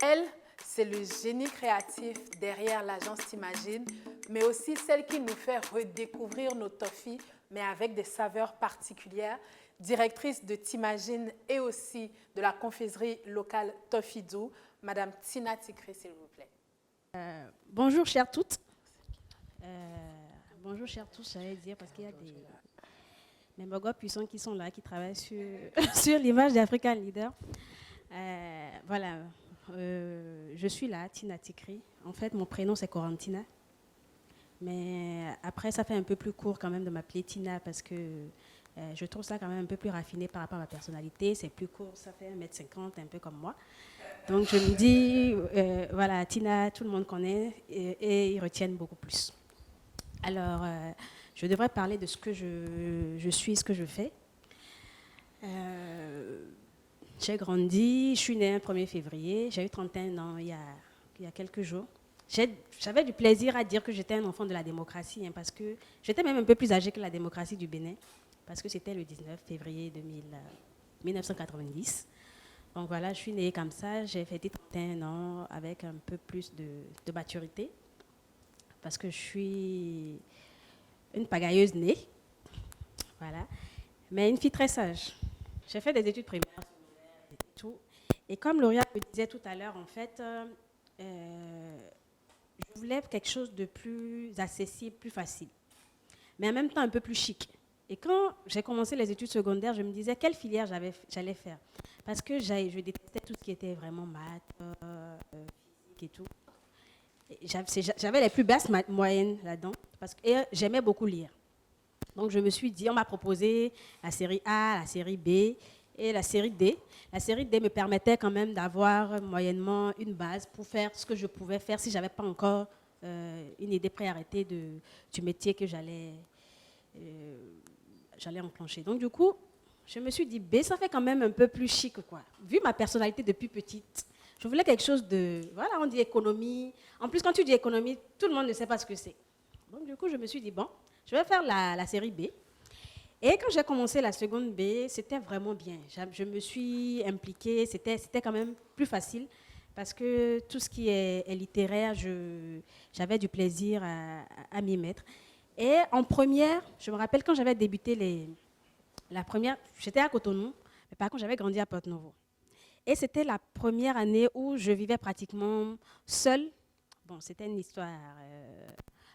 Elle, c'est le génie créatif derrière l'agence T'imagines, mais aussi celle qui nous fait redécouvrir nos toffees, mais avec des saveurs particulières. Directrice de T'imagines et aussi de la confiserie locale Toffidou, Madame Tina Tikri, s'il vous plaît. Bonjour, chères toutes. Bonjour, chers tous, j'allais dire, parce qu'il y a des mémogogues puissants qui sont là, qui travaillent sur, sur l'image d'African Leader. Voilà, je suis là, Tina Tikri. En fait, mon prénom, c'est Corentina. Mais après, ça fait un peu plus court quand même de m'appeler Tina parce que je trouve ça quand même un peu plus raffiné par rapport à ma personnalité. C'est plus court, ça fait 1m50, un peu comme moi. Donc je me dis, voilà, Tina, tout le monde connaît et ils retiennent beaucoup plus. Alors, je devrais parler de ce que je suis, ce que je fais. J'ai grandi, je suis née un 1er février, j'ai eu 31 ans il y a quelques jours. J'avais du plaisir à dire que j'étais un enfant de la démocratie, hein, parce que j'étais même un peu plus âgée que la démocratie du Bénin, parce que c'était le 19 février 1990. Donc voilà, je suis née comme ça, j'ai fêté 31 ans avec un peu plus de maturité, parce que je suis une pagailleuse née, voilà, mais une fille très sage. J'ai fait des études primaires et tout. Et comme Lauria me disait tout à l'heure, en fait, je voulais quelque chose de plus accessible, plus facile, mais en même temps un peu plus chic. Et quand j'ai commencé les études secondaires, je me disais quelle filière j'allais faire. Parce que je détestais tout ce qui était vraiment maths, physique et tout. J'avais les plus basses moyennes là-dedans, et j'aimais beaucoup lire. Donc je me suis dit, on m'a proposé la série A, la série B et la série D. La série D me permettait quand même d'avoir moyennement une base pour faire ce que je pouvais faire si je n'avais pas encore une idée préarrêtée du métier que j'allais enclencher. Donc du coup, je me suis dit, B, ça fait quand même un peu plus chic, quoi. Vu ma personnalité depuis petite, je voulais quelque chose de... Voilà, on dit économie. En plus, quand tu dis économie, tout le monde ne sait pas ce que c'est. Donc du coup, je me suis dit, bon, je vais faire la série B. Et quand j'ai commencé la seconde B, c'était vraiment bien. Je me suis impliquée, c'était quand même plus facile parce que tout ce qui est littéraire, j'avais du plaisir à m'y mettre. Et en première, je me rappelle quand j'avais débuté la première, j'étais à Cotonou, mais par contre j'avais grandi à Porto-Novo. Et c'était la première année où je vivais pratiquement seule. Bon, c'était une histoire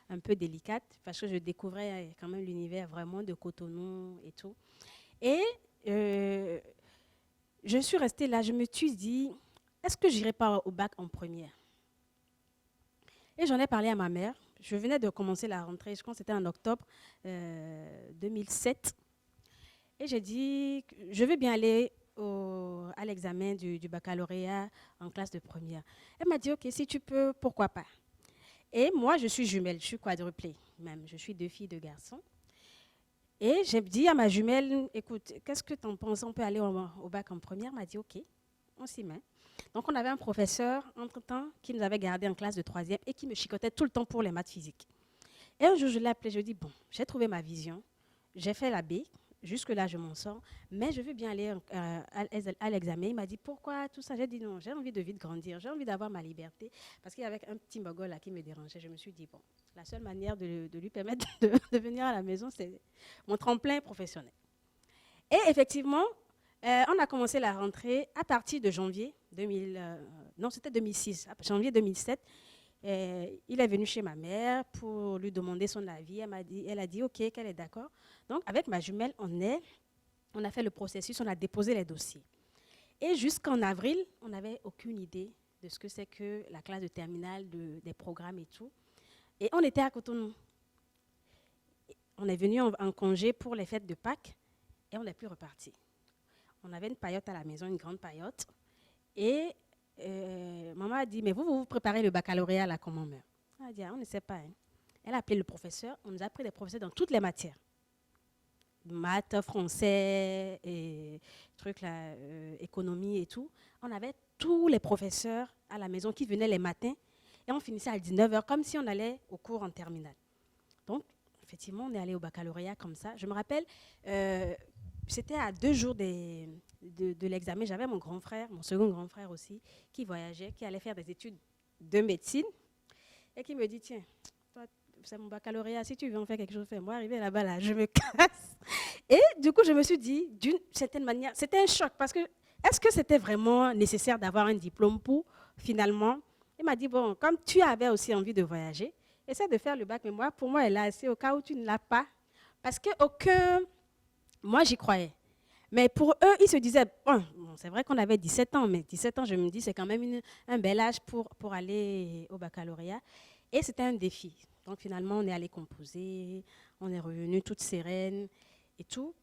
un peu délicate parce que je découvrais quand même l'univers vraiment de Cotonou et tout. Et je suis restée là, je me suis dit, est-ce que j'irai pas au bac en première? Et j'en ai parlé à ma mère. Je venais de commencer la rentrée, je pense que c'était en octobre 2007. Et j'ai dit, je veux bien aller à l'examen du baccalauréat en classe de première. Elle m'a dit, ok, si tu peux, pourquoi pas. Et moi, je suis jumelle, je suis quadruplée même. Je suis 2 filles, 2 garçons. Et j'ai dit à ma jumelle, écoute, qu'est-ce que tu en penses? On peut aller au bac en première? Elle m'a dit, ok, on s'y met. Donc, on avait un professeur, entre-temps, qui nous avait gardé en classe de 3e et qui me chicotait tout le temps pour les maths physiques. Et un jour, je l'ai appelé, je lui ai dit, bon, j'ai trouvé ma vision, j'ai fait la B, jusque-là, je m'en sors, mais je veux bien aller à l'examen. Il m'a dit, pourquoi tout ça? J'ai dit, non, j'ai envie de vite grandir, j'ai envie d'avoir ma liberté, parce qu'il y avait un petit mogol là qui me dérangeait. Je me suis dit, bon, la seule manière de lui permettre de venir à la maison, c'est mon tremplin professionnel. Et effectivement, on a commencé la rentrée à partir de janvier 2000, non, c'était 2006, janvier 2007. Il est venu chez ma mère pour lui demander son avis. Elle a dit OK, qu'elle est d'accord. Donc, avec ma jumelle, on a fait le processus, on a déposé les dossiers. Et jusqu'en avril, on n'avait aucune idée de ce que c'est que la classe de terminale, des programmes et tout. Et on était à Cotonou. On est venu en congé pour les fêtes de Pâques et on n'est plus reparti. On avait une paillote à la maison, une grande paillote. Et maman a dit, mais vous préparez le baccalauréat là, comment meurt? Elle a dit, on ne sait pas. Hein. Elle a appelé le professeur, on nous a pris des professeurs dans toutes les matières. Maths, français, et trucs là, économie et tout. On avait tous les professeurs à la maison qui venaient les matins et on finissait à 19h comme si on allait au cours en terminale. Donc, effectivement, on est allé au baccalauréat comme ça. Je me rappelle, c'était à 2 jours de l'examen. J'avais mon grand frère, mon second grand frère aussi, qui voyageait, qui allait faire des études de médecine et qui me dit, tiens, toi, c'est mon baccalauréat, si tu veux en faire quelque chose, fais-moi arriver là-bas, là, je me casse. Et du coup, je me suis dit, d'une certaine manière, c'était un choc parce que est-ce que c'était vraiment nécessaire d'avoir un diplôme pour finalement. Il m'a dit, bon, comme tu avais aussi envie de voyager, essaie de faire le bac, mais moi, pour moi, elle a assez au cas où tu ne l'as pas. Parce que moi, j'y croyais. Mais pour eux, ils se disaient, bon, c'est vrai qu'on avait 17 ans, mais 17 ans, je me dis, c'est quand même un bel âge pour aller au baccalauréat. Et c'était un défi. Donc finalement, on est allé composer, on est revenu toute sereine et tout.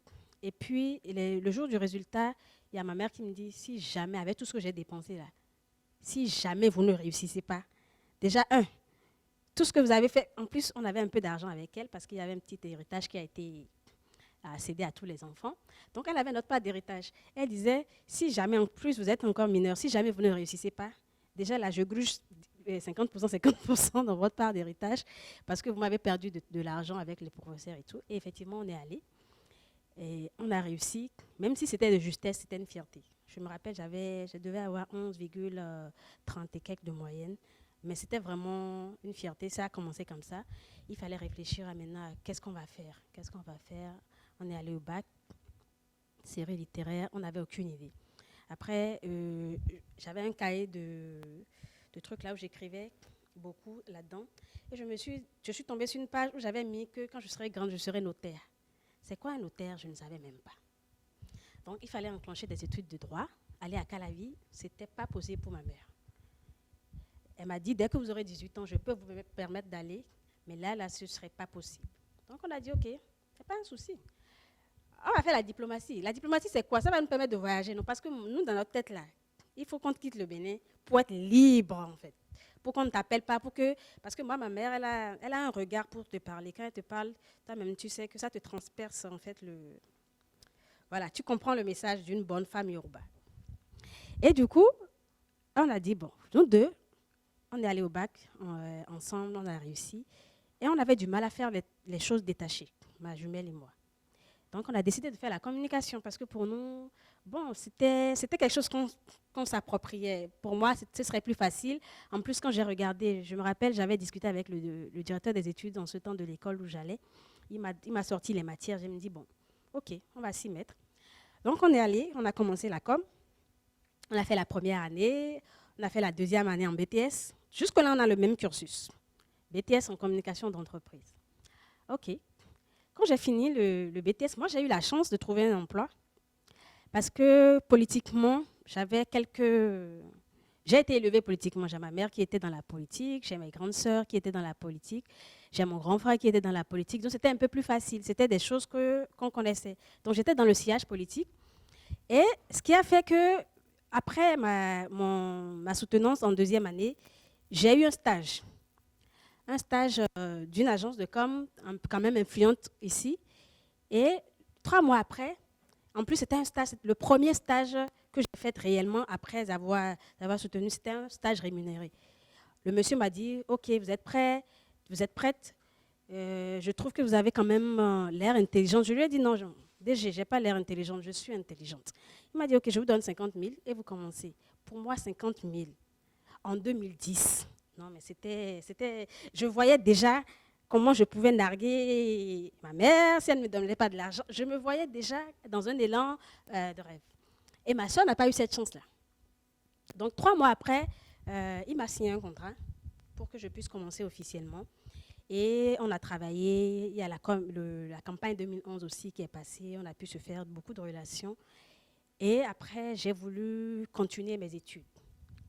Et puis, le jour du résultat, il y a ma mère qui me dit, si jamais, avec tout ce que j'ai dépensé là, si jamais vous ne réussissez pas, déjà, tout ce que vous avez fait, en plus, on avait un peu d'argent avec elle parce qu'il y avait un petit héritage qui a été cédé à tous les enfants. Donc, elle avait notre part d'héritage. Elle disait, si jamais, en plus, vous êtes encore mineur, si jamais vous ne réussissez pas, déjà là, je gruge 50%, 50% dans votre part d'héritage parce que vous m'avez perdu de l'argent avec les professeurs et tout. Et effectivement, on est allé. Et on a réussi, même si c'était de justesse, c'était une fierté. Je me rappelle, je devais avoir 11,30 et quelques de moyenne, mais c'était vraiment une fierté. Ça a commencé comme ça. Il fallait réfléchir à maintenant, qu'est-ce qu'on va faire? Qu'est-ce qu'on va faire? On est allé au bac, série littéraire, on n'avait aucune idée. Après, j'avais un cahier de trucs là où j'écrivais beaucoup là-dedans. Et je suis tombée sur une page où j'avais mis que quand je serai grande, je serai notaire. C'est quoi un notaire? Je ne savais même pas. Donc, il fallait enclencher des études de droit. Aller à Calavi, ce n'était pas possible pour ma mère. Elle m'a dit, dès que vous aurez 18 ans, je peux vous permettre d'aller, mais là, ce ne serait pas possible. Donc, on a dit, OK, c'est pas un souci. On va faire la diplomatie. La diplomatie, c'est quoi? Ça va nous permettre de voyager, non? Parce que nous, dans notre tête, là, il faut qu'on quitte le Bénin pour être libre, en fait. Pour qu'on ne t'appelle pas, parce que moi, ma mère, elle a un regard pour te parler. Quand elle te parle, toi-même, tu sais que ça te transperce, en fait, voilà, tu comprends le message d'une bonne femme Yoruba. Et du coup, on a dit, bon, nous deux, on est allés au bac ensemble, on a réussi. Et on avait du mal à faire les choses détachées, ma jumelle et moi. Donc, on a décidé de faire la communication parce que pour nous, bon, c'était quelque chose qu'on s'appropriait. Pour moi, ce serait plus facile. En plus, quand j'ai regardé, je me rappelle, j'avais discuté avec le directeur des études en ce temps de l'école où j'allais. Il m'a sorti les matières. Je me dis, bon, OK, on va s'y mettre. Donc, on est allé, on a commencé la com. On a fait la première année, on a fait la deuxième année en BTS. Jusque-là, on a le même cursus. BTS en communication d'entreprise. OK. Quand j'ai fini le BTS, moi, j'ai eu la chance de trouver un emploi parce que politiquement, j'ai été élevée politiquement. J'ai ma mère qui était dans la politique, j'ai mes grandes sœurs qui étaient dans la politique, j'ai mon grand frère qui était dans la politique. Donc, c'était un peu plus facile. C'était des choses qu'on connaissait. Donc, j'étais dans le sillage politique. Et ce qui a fait que, après ma soutenance en deuxième année, j'ai eu un stage. Un stage d'une agence de com, quand même influente ici. Et 3 mois après, en plus, c'était un stage, le premier stage que j'ai fait réellement après avoir soutenu, c'était un stage rémunéré. Le monsieur m'a dit, OK, vous êtes prêts, vous êtes prête. Je trouve que vous avez quand même l'air intelligente. Je lui ai dit, non, DG, je n'ai pas l'air intelligente, je suis intelligente. Il m'a dit, OK, je vous donne 50 000 et vous commencez. Pour moi, 50 000 en 2010. Non, mais je voyais déjà comment je pouvais narguer ma mère si elle ne me donnait pas de l'argent. Je me voyais déjà dans un élan de rêve. Et ma soeur n'a pas eu cette chance-là. Donc, 3 mois après, il m'a signé un contrat pour que je puisse commencer officiellement. Et on a travaillé, il y a la campagne 2011 aussi qui est passée, on a pu se faire beaucoup de relations. Et après, j'ai voulu continuer mes études.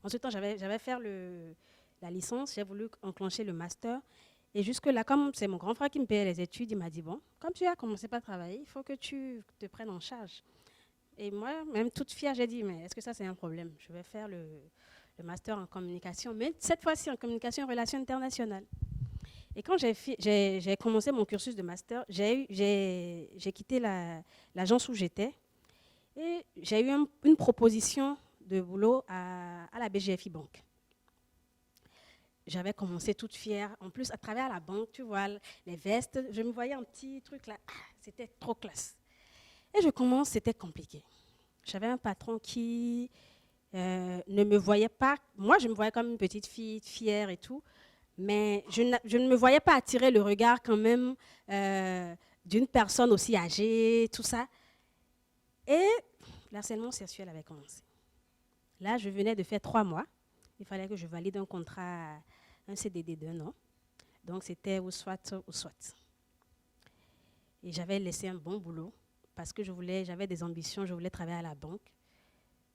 En ce temps, j'avais fait la licence, j'ai voulu enclencher le master. Et jusque-là, comme c'est mon grand frère qui me payait les études, il m'a dit, bon, comme tu as commencé par travailler, il faut que tu te prennes en charge. Et moi, même toute fière, j'ai dit, mais est-ce que ça, c'est un problème? Je vais faire le master en communication, mais cette fois-ci en communication et relations internationales. Et quand j'ai commencé mon cursus de master, j'ai quitté l'agence où j'étais et j'ai eu une proposition de boulot à la BGFI Banque. J'avais commencé toute fière. En plus, à travers la banque, tu vois, les vestes, je me voyais un petit truc là. C'était trop classe. Et je commence, c'était compliqué. J'avais un patron qui ne me voyait pas. Moi, je me voyais comme une petite fille fière et tout, mais je ne me voyais pas attirer le regard quand même d'une personne aussi âgée, tout ça. Et l'harcèlement sexuel avait commencé. Là, je venais de faire 3 mois. Il fallait que je valide un contrat, un CDD d'1 an. Donc, c'était ou soit ou soit. Et j'avais laissé un bon boulot parce que j'avais des ambitions, je voulais travailler à la banque.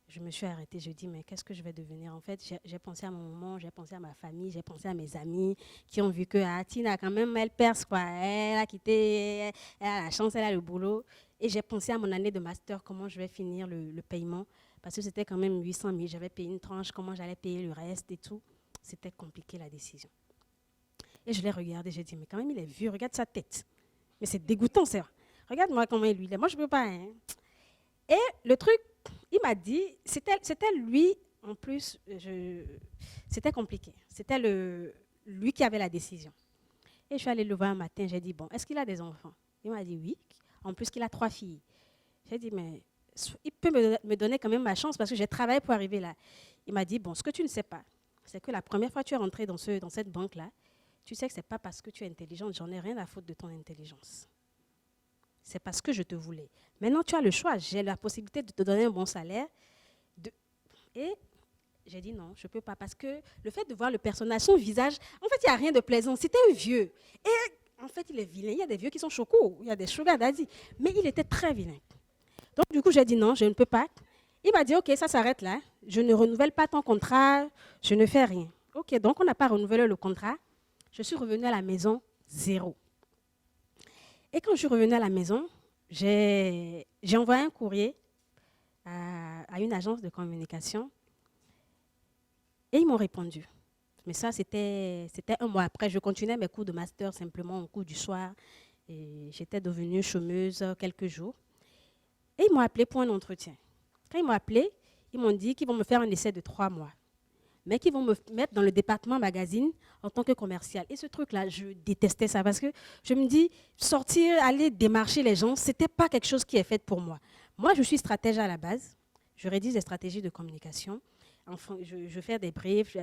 Je me suis arrêtée, je dis, mais qu'est-ce que je vais devenir? En fait, j'ai pensé à mon maman, j'ai pensé à ma famille, j'ai pensé à mes amis qui ont vu que Tina, quand même, elle perce, quoi. Elle a quitté, elle a la chance, elle a le boulot. Et j'ai pensé à mon année de master, comment je vais finir le paiement. Parce que c'était quand même 800 000, j'avais payé une tranche, comment j'allais payer le reste et tout. C'était compliqué, la décision. Et je l'ai regardé, j'ai dit, mais quand même, il est vieux, regarde sa tête. Mais c'est dégoûtant, ça. Regarde-moi comment il est. Moi, je ne peux pas. Hein. Et le truc, il m'a dit, c'était lui, en plus, c'était compliqué. C'était lui qui avait la décision. Et je suis allée le voir un matin, j'ai dit, bon, est-ce qu'il a des enfants? Il m'a dit oui, en plus qu'il a 3 filles. J'ai dit, mais il peut me donner quand même ma chance parce que j'ai travaillé pour arriver là. Il m'a dit, bon, ce que tu ne sais pas, c'est que la première fois que tu es rentré dans cette banque-là, tu sais que ce n'est pas parce que tu es intelligente, j'en ai rien à foutre de ton intelligence. C'est parce que je te voulais. Maintenant, tu as le choix. J'ai la possibilité de te donner un bon salaire. Et j'ai dit non, je ne peux pas. Parce que le fait de voir le personnage, son visage, en fait, il n'y a rien de plaisant. C'était un vieux. Et en fait, il est vilain. Il y a des vieux qui sont chocos. Il y a des sugar daddy. Mais il était très vilain. Donc, du coup, j'ai dit non, je ne peux pas. Il m'a dit, OK, ça s'arrête là. Je ne renouvelle pas ton contrat. Je ne fais rien. OK, donc on n'a pas renouvelé le contrat. Je suis revenue à la maison, 0. Et quand je suis revenue à la maison, j'ai envoyé un courrier à une agence de communication et ils m'ont répondu. Mais ça, c'était 1 mois après. Je continuais mes cours de master simplement au cours du soir. Et j'étais devenue chômeuse quelques jours. Et ils m'ont appelé pour un entretien. Quand ils m'ont appelé, ils m'ont dit qu'ils vont me faire un essai de 3 mois. Mais qu'ils vont me mettre dans le département magazine en tant que commercial. Et ce truc-là, je détestais ça parce que je me dis, sortir, aller démarcher les gens, ce n'était pas quelque chose qui est fait pour moi. Moi, je suis stratège à la base. Je rédige des stratégies de communication. Enfin, je fais des briefs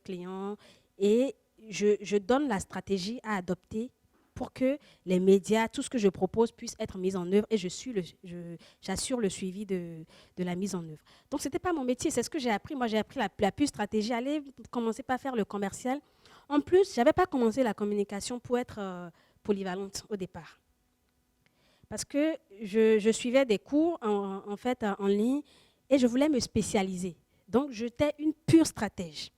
clients et je donne la stratégie à adopter pour que les médias, tout ce que je propose puisse être mis en œuvre et j'assure le suivi de la mise en œuvre. Donc, ce n'était pas mon métier, c'est ce que j'ai appris. Moi, j'ai appris la pure stratégie, aller commencer par faire le commercial. En plus, je n'avais pas commencé la communication pour être polyvalente au départ. Parce que je suivais des cours en ligne et je voulais me spécialiser. Donc, j'étais une pure stratège.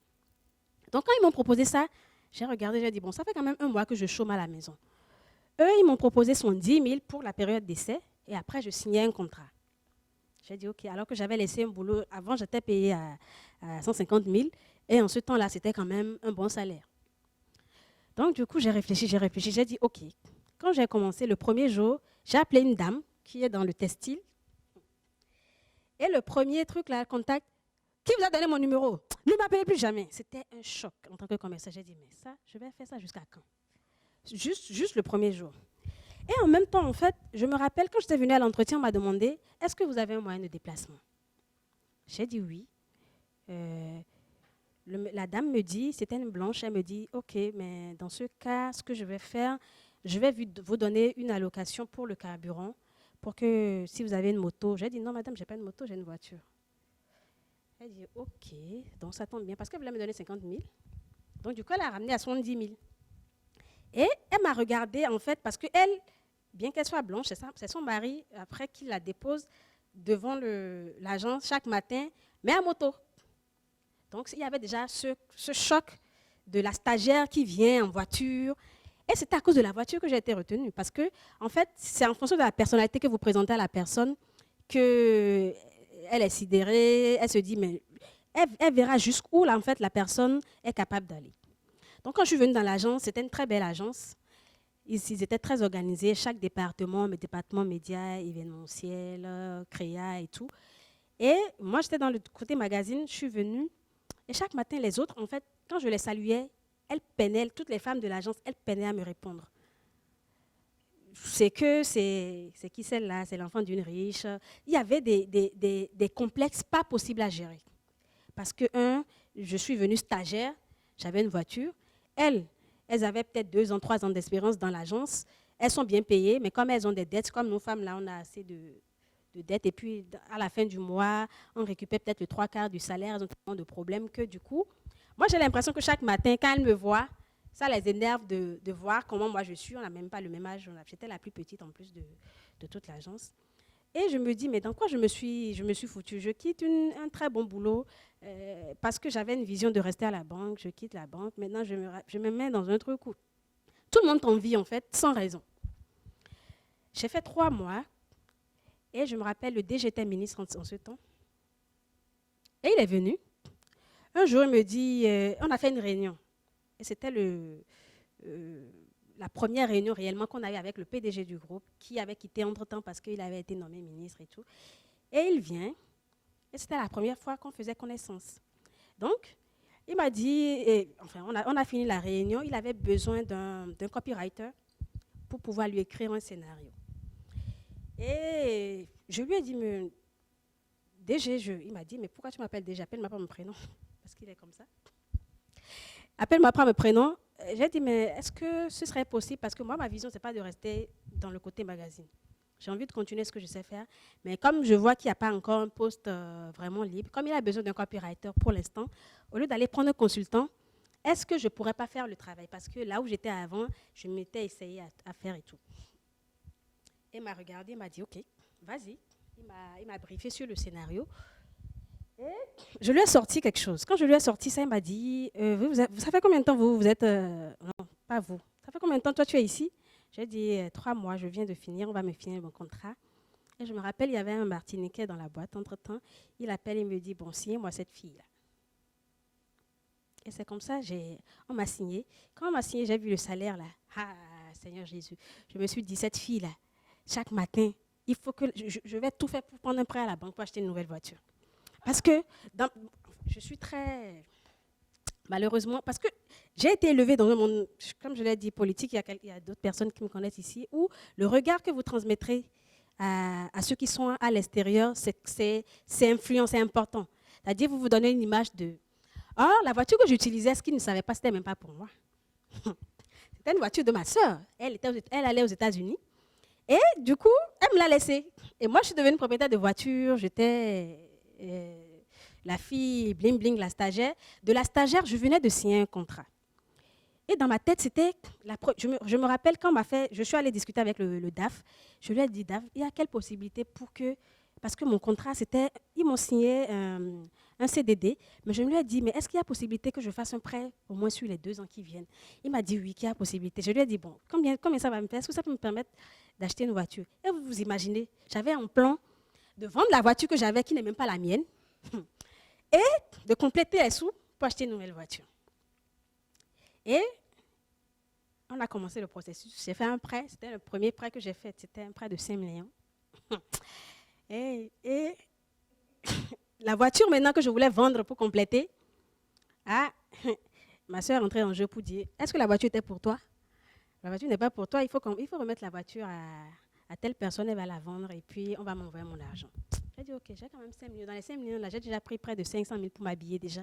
Donc, quand ils m'ont proposé ça, j'ai regardé, j'ai dit, bon, ça fait quand même 1 mois que je chôme à la maison. Eux, ils m'ont proposé 10 000 pour la période d'essai et après, je signais un contrat. J'ai dit, OK, alors que j'avais laissé un boulot, avant, j'étais payée à 150 000 et en ce temps-là, c'était quand même un bon salaire. Donc, du coup, j'ai réfléchi, j'ai dit, OK. Quand j'ai commencé le premier jour, j'ai appelé une dame qui est dans le textile et le premier truc, là, contact, qui vous a donné mon numéro? Ne m'appelez plus jamais. C'était un choc en tant que commercial. J'ai dit, mais ça, je vais faire ça jusqu'à quand? Juste le premier jour. Et en même temps, en fait, je me rappelle, quand j'étais venue à l'entretien, on m'a demandé, est-ce que vous avez un moyen de déplacement? J'ai dit oui. La dame me dit, c'était une blanche, elle me dit, OK, mais dans ce cas, ce que je vais faire, je vais vous donner une allocation pour le carburant, pour que si vous avez une moto. J'ai dit, non, madame, je n'ai pas une moto, j'ai une voiture. Elle dit, OK, donc ça tombe bien, parce qu'elle voulait me donner 50 000. Donc, du coup, elle a ramené à 70 000. Et elle m'a regardée, en fait, parce qu'elle, bien qu'elle soit blanche, c'est son mari, après, qui la dépose devant l'agence chaque matin, mais à moto. Donc, il y avait déjà ce choc de la stagiaire qui vient en voiture. Et c'est à cause de la voiture que j'ai été retenue. Parce que, en fait, c'est en fonction de la personnalité que vous présentez à la personne que elle est sidérée, elle se dit, mais elle verra jusqu'où là, en fait, la personne est capable d'aller. Donc, quand je suis venue dans l'agence, c'était une très belle agence. Ils étaient très organisés, chaque département, mes départements médias, événementiels, créa et tout. Et moi, j'étais dans le côté magazine, je suis venue. Et chaque matin, les autres, en fait, quand je les saluais, elles peinaient, toutes les femmes de l'agence, elles peinaient à me répondre. c'est que c'est qui celle-là, c'est l'enfant d'une riche. Il y avait des complexes pas possibles à gérer. Parce que, je suis venue stagiaire, j'avais une voiture. Elles avaient peut-être 2 ans, 3 ans d'expérience dans l'agence. Elles sont bien payées, mais comme elles ont des dettes, comme nous femmes, là, on a assez de dettes. Et puis, à la fin du mois, on récupère peut-être le 3/4 du salaire. Elles ont tellement de problèmes que, du coup, moi, j'ai l'impression que chaque matin, quand elles me voient, ça les énerve de voir comment moi je suis. On n'a même pas le même âge. J'étais la plus petite en plus de toute l'agence. Et je me dis, mais dans quoi je me suis foutue? Je quitte un très bon boulot parce que j'avais une vision de rester à la banque. Je quitte la banque. Maintenant, je me mets dans un truc où tout le monde t'envie, en fait, sans raison. J'ai fait 3 mois et je me rappelle, le DG était ministre en ce temps. Et il est venu. Un jour, il me dit, on a fait une réunion. Et c'était la première réunion réellement qu'on a eue avec le PDG du groupe, qui avait quitté entre-temps parce qu'il avait été nommé ministre et tout. Et il vient, et c'était la première fois qu'on faisait connaissance. Donc, il m'a dit, on a fini la réunion, il avait besoin d'un copywriter pour pouvoir lui écrire un scénario. Et je lui ai dit, mais DG, il m'a dit, mais pourquoi tu m'appelles DG? Appelle-moi pas mon prénom, parce qu'il est comme ça. Appelle-moi pas mon prénom. J'ai dit, mais est-ce que ce serait possible? Parce que moi, ma vision, ce n'est pas de rester dans le côté magazine. J'ai envie de continuer ce que je sais faire. Mais comme je vois qu'il n'y a pas encore un poste vraiment libre, comme il a besoin d'un copywriter pour l'instant, au lieu d'aller prendre un consultant, est-ce que je ne pourrais pas faire le travail? Parce que là où j'étais avant, je m'étais essayé à faire et tout. Il m'a regardé, il m'a dit, OK, vas-y. Il m'a briefé sur le scénario. Et je lui ai sorti quelque chose. Quand je lui ai sorti ça, il m'a dit, ça fait combien de temps vous êtes... non, pas vous. Ça fait combien de temps toi tu es ici? J'ai dit, 3 mois, je viens de finir, on va me finir mon contrat. Et je me rappelle, il y avait un Martiniquais dans la boîte. Entre-temps, il appelle et me dit, bon, signez-moi cette fille-là. Et c'est comme ça, on m'a signé. Quand on m'a signé, j'ai vu le salaire là. Ah, Seigneur Jésus. Je me suis dit, cette fille-là, chaque matin, il faut que je vais tout faire pour prendre un prêt à la banque pour acheter une nouvelle voiture. Parce que je suis très, malheureusement, parce que j'ai été élevée dans un monde, comme je l'ai dit, politique, il y a d'autres personnes qui me connaissent ici, où le regard que vous transmettrez à ceux qui sont à l'extérieur, c'est influent, c'est important. C'est-à-dire, vous vous donnez une image de, la voiture que j'utilisais, ce qu'ils ne savaient pas, c'était même pas pour moi. C'était une voiture de ma sœur. Elle allait aux États-Unis. Et du coup, elle me l'a laissée. Et moi, je suis devenue propriétaire de voiture. J'étais la fille bling bling, la stagiaire. De la stagiaire, je venais de signer un contrat. Et dans ma tête, c'était... Je me rappelle quand je suis allée discuter avec le DAF. Je lui ai dit, DAF, il y a quelle possibilité pour que... Parce que mon contrat, c'était... Ils m'ont signé un CDD. Mais je lui ai dit, mais est-ce qu'il y a possibilité que je fasse un prêt au moins sur les 2 ans qui viennent? Il m'a dit oui, qu'il y a possibilité. Je lui ai dit, bon, combien ça va me faire? Est-ce que ça peut me permettre d'acheter une voiture? Et vous imaginez, j'avais un plan de vendre la voiture que j'avais, qui n'est même pas la mienne, et de compléter les sous pour acheter une nouvelle voiture. Et on a commencé le processus. J'ai fait un prêt. C'était le premier prêt que j'ai fait. C'était un prêt de 5 millions. Et la voiture maintenant que je voulais vendre pour compléter, ma soeur est entrée en jeu pour dire, est-ce que la voiture était pour toi? La voiture n'est pas pour toi. Il faut remettre la voiture à telle personne. Elle va la vendre et puis on va m'envoyer mon argent. J'ai dit, OK, j'ai quand même 5 millions. Dans les 5 millions, là, j'ai déjà pris près de 500 000 pour m'habiller déjà.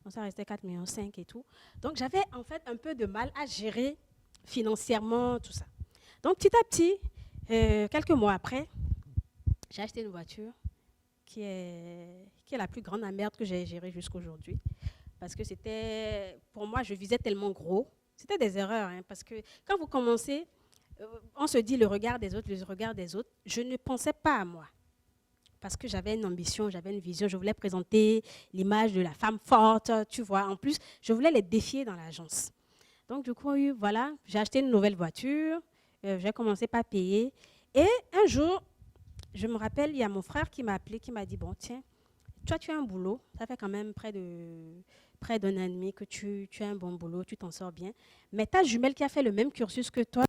Donc, ça restait 4,5 millions et tout. Donc, j'avais en fait un peu de mal à gérer financièrement tout ça. Donc, petit à petit, quelques mois après, j'ai acheté une voiture qui est la plus grande merde que j'ai gérée jusqu'à aujourd'hui. Parce que c'était, pour moi, je visais tellement gros. C'était des erreurs, hein, parce que quand vous commencez, on se dit le regard des autres, le regard des autres. Je ne pensais pas à moi. Parce que j'avais une ambition, j'avais une vision. Je voulais présenter l'image de la femme forte, tu vois. En plus, je voulais les défier dans l'agence. Donc, du coup, voilà, j'ai acheté une nouvelle voiture. J'ai commencé par payer. Et un jour, je me rappelle, il y a mon frère qui m'a appelé, qui m'a dit, bon, tiens, toi, tu as un boulot. Ça fait quand même près d'un an et demi que tu as un bon boulot, tu t'en sors bien. Mais ta jumelle qui a fait le même cursus que toi,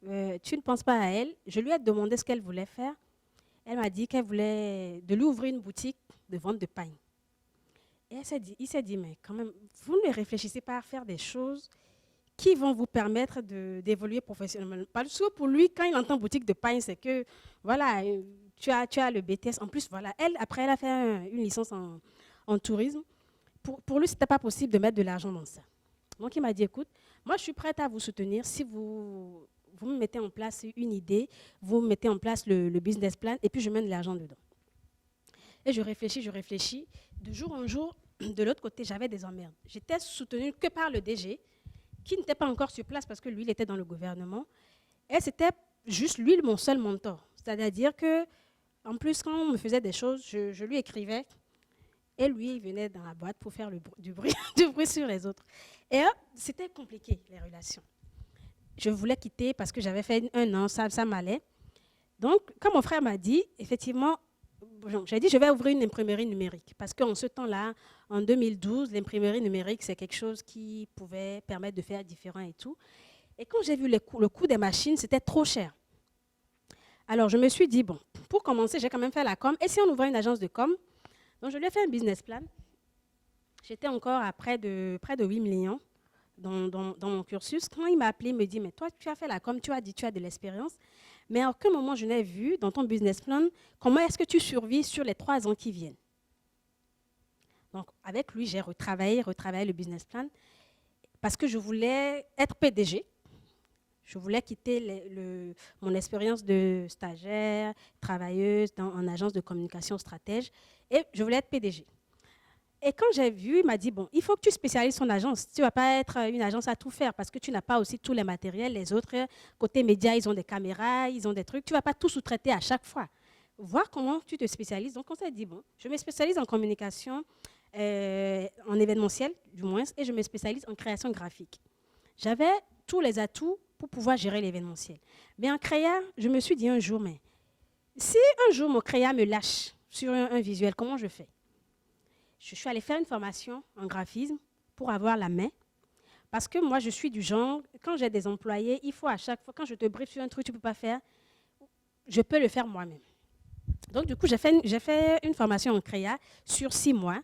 tu ne penses pas à elle. Je lui ai demandé ce qu'elle voulait faire. Elle m'a dit qu'elle voulait de lui ouvrir une boutique de vente de pain. Et il s'est dit, mais quand même, vous ne réfléchissez pas à faire des choses qui vont vous permettre d'évoluer professionnellement. Parce que pour lui, quand il entend boutique de pain, c'est que, voilà, tu as le BTS. En plus, voilà, après, elle a fait une licence en tourisme. Pour lui, ce n'était pas possible de mettre de l'argent dans ça. Donc, il m'a dit, écoute, moi, je suis prête à vous soutenir si vous me mettez en place une idée, vous mettez en place le business plan, et puis je mets de l'argent dedans. Et je réfléchis. De jour en jour, de l'autre côté, j'avais des emmerdes. J'étais soutenue que par le DG, qui n'était pas encore sur place parce que lui, il était dans le gouvernement. Et c'était juste lui, mon seul mentor. C'est-à-dire que, en plus, quand on me faisait des choses, je lui écrivais, et lui, il venait dans la boîte pour faire du bruit, du bruit sur les autres. Et c'était compliqué, les relations. Je voulais quitter parce que j'avais fait 1 an, ça m'allait. Donc, quand mon frère m'a dit, effectivement, j'ai dit, je vais ouvrir une imprimerie numérique. Parce qu'en ce temps-là, en 2012, l'imprimerie numérique, c'est quelque chose qui pouvait permettre de faire différent et tout. Et quand j'ai vu le coût des machines, c'était trop cher. Alors, je me suis dit, bon, pour commencer, j'ai quand même fait la com. Et si on ouvrait une agence de com? Donc, je lui ai fait un business plan. J'étais encore à près de 8 millions dans mon cursus. Quand il m'a appelé, il me dit, mais toi, tu as fait la com, tu as dit, tu as de l'expérience. Mais à aucun moment, je n'ai vu dans ton business plan comment est-ce que tu survis sur les 3 ans qui viennent. Donc, avec lui, j'ai retravaillé le business plan parce que je voulais être PDG. Je voulais quitter mon expérience de stagiaire, travailleuse en agence de communication stratège, et je voulais être PDG. Et quand j'ai vu, il m'a dit, bon, il faut que tu spécialises ton agence. Tu ne vas pas être une agence à tout faire parce que tu n'as pas aussi tous les matériels. Les autres, côté médias, ils ont des caméras, ils ont des trucs. Tu ne vas pas tout sous-traiter à chaque fois. Voir comment tu te spécialises. Donc, on s'est dit, bon, je me spécialise en communication, en événementiel, du moins, et je me spécialise en création graphique. J'avais tous les atouts pour pouvoir gérer l'événementiel. Mais en créa, je me suis dit un jour, mais si un jour mon créa me lâche sur un visuel, comment je fais? Je suis allée faire une formation en graphisme pour avoir la main. Parce que moi, je suis du genre, quand j'ai des employés, il faut à chaque fois, quand je te briefe sur un truc que tu ne peux pas faire, je peux le faire moi-même. Donc, du coup, j'ai fait une formation en créa sur 6 mois.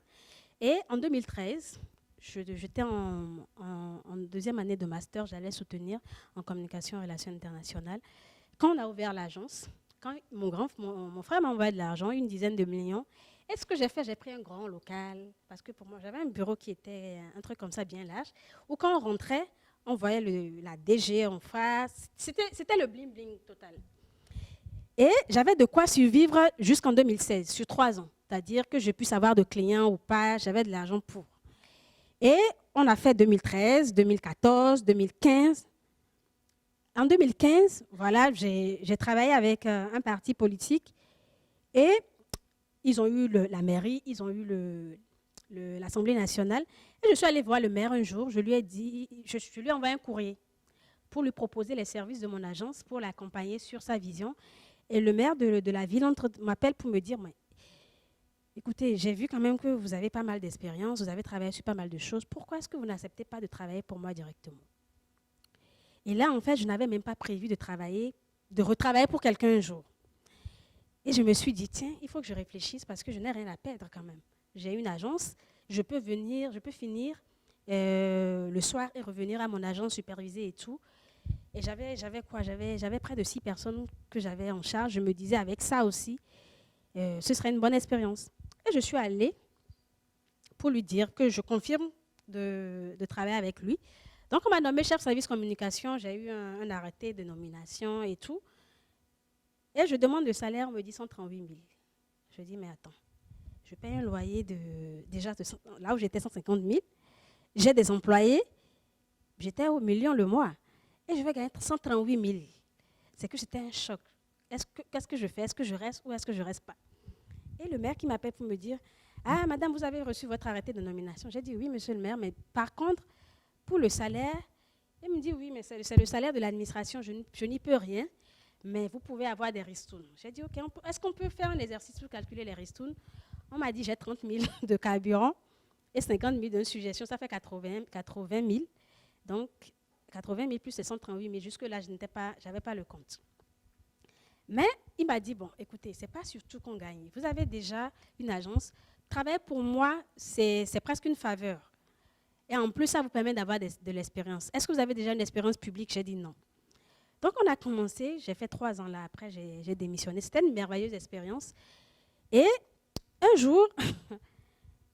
Et en 2013, j'étais en 2e année de master, j'allais soutenir en communication et relations internationales. Quand on a ouvert l'agence, quand mon frère m'a envoyé de l'argent, 10 de millions, et ce que j'ai fait, j'ai pris un grand local, parce que pour moi, j'avais un bureau qui était un truc comme ça, bien large, où quand on rentrait, on voyait la DG en face. C'était le bling-bling total. Et j'avais de quoi survivre jusqu'en 2016, sur 3 ans. C'est-à-dire que je puisse avoir de clients ou pas, j'avais de l'argent pour. Et on a fait 2013, 2014, 2015. En 2015, voilà, j'ai travaillé avec un parti politique et ils ont eu la mairie, ils ont eu l'Assemblée nationale. Et je suis allée voir le maire un jour, je lui ai envoyé un courrier pour lui proposer les services de mon agence, pour l'accompagner sur sa vision. Et le maire de la ville m'appelle pour me dire, mais, écoutez, j'ai vu quand même que vous avez pas mal d'expérience, vous avez travaillé sur pas mal de choses. Pourquoi est-ce que vous n'acceptez pas de travailler pour moi directement? Et là, en fait, je n'avais même pas prévu de retravailler pour quelqu'un un jour. Et je me suis dit, tiens, il faut que je réfléchisse parce que je n'ai rien à perdre quand même. J'ai une agence, je peux finir le soir et revenir à mon agence supervisée et tout. Et j'avais près de 6 personnes que j'avais en charge. Je me disais, avec ça aussi, ce serait une bonne expérience. Et je suis allée pour lui dire que je confirme de travailler avec lui. Donc, on m'a nommé chef service communication. J'ai eu un arrêté de nomination et tout. Et je demande le salaire, on me dit 138 000. Je dis, mais attends, je paye un loyer là où j'étais 150 000. J'ai des employés, j'étais au million le mois. Et je vais gagner 138 000. C'est que j'étais un choc. Qu'est-ce que je fais? Est-ce que je reste ou est-ce que je ne reste pas? Et le maire qui m'appelle pour me dire, ah, madame, vous avez reçu votre arrêté de nomination. J'ai dit, oui, monsieur le maire, mais par contre, pour le salaire, il me dit, oui, mais c'est le salaire de l'administration, je n'y peux rien. Mais vous pouvez avoir des ristournes. J'ai dit, OK, est-ce qu'on peut faire un exercice pour calculer les ristournes? On m'a dit, j'ai 30 000 de carburant et 50 000 de suggestion, ça fait 80 000. Donc, 80 000 plus ces 138 000. Jusque-là, je n'avais pas le compte. Mais il m'a dit, bon, écoutez, ce n'est pas surtout qu'on gagne. Vous avez déjà une agence. Travailler pour moi, c'est presque une faveur. Et en plus, ça vous permet d'avoir de l'expérience. Est-ce que vous avez déjà une expérience publique? J'ai dit non. Donc, on a commencé, j'ai fait 3 ans là, après j'ai démissionné. C'était une merveilleuse expérience. Et un jour,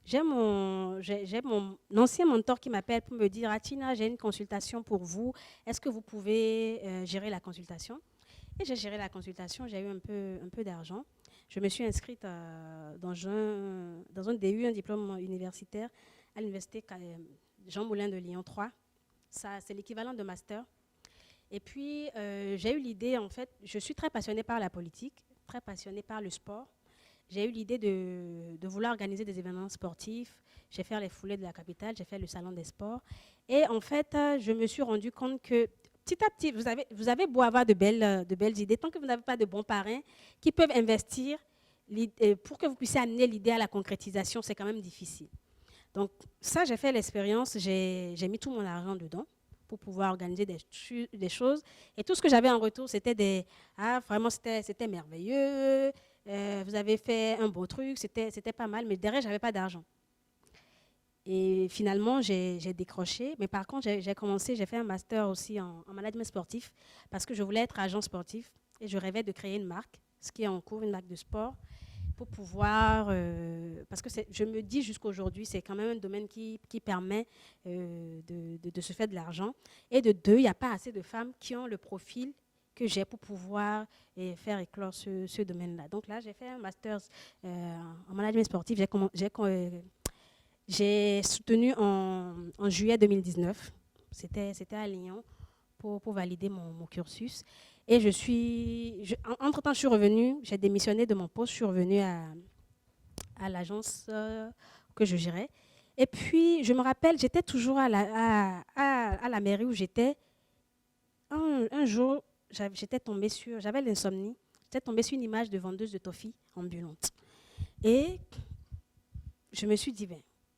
j'ai mon ancien mentor qui m'appelle pour me dire, ah, Tina, j'ai une consultation pour vous. Est-ce que vous pouvez gérer la consultation? Et j'ai géré la consultation, j'ai eu un peu d'argent. Je me suis inscrite dans un DU, un diplôme universitaire, à l'université Jean Moulin de Lyon 3. Ça, c'est l'équivalent de master. Et puis, j'ai eu l'idée, en fait, je suis très passionnée par la politique, très passionnée par le sport. J'ai eu l'idée de vouloir organiser des événements sportifs. J'ai fait les foulées de la capitale, j'ai fait le salon des sports. Et en fait, je me suis rendu compte que petit à petit, vous avez beau avoir de belles idées, tant que vous n'avez pas de bons parrains qui peuvent investir pour que vous puissiez amener l'idée à la concrétisation, c'est quand même difficile. Donc ça, j'ai fait l'expérience, j'ai mis tout mon argent dedans pour pouvoir organiser des choses. Et tout ce que j'avais en retour, c'était vraiment, c'était merveilleux. Vous avez fait un beau truc, c'était pas mal, mais derrière, je n'avais pas d'argent. Et finalement, j'ai décroché. Mais par contre, j'ai fait un master aussi en management sportif parce que je voulais être agent sportif et je rêvais de créer une marque, ce qui est en cours, une marque de sport, pour pouvoir, parce que je me dis jusqu'aujourd'hui, c'est quand même un domaine qui permet de se faire de l'argent. Et de deux, il n'y a pas assez de femmes qui ont le profil que j'ai pour pouvoir faire éclore ce domaine-là. Donc là, j'ai fait un master en management sportif. J'ai soutenu en juillet 2019. C'était à Lyon pour valider mon cursus. Et entre-temps, je suis revenue, j'ai démissionné de mon poste, je suis revenue à l'agence que je gérais. Et puis, je me rappelle, j'étais toujours à la mairie où j'étais. Un jour, j'avais l'insomnie, j'étais tombée sur une image de vendeuse de toffee ambulante. Et je me suis dit,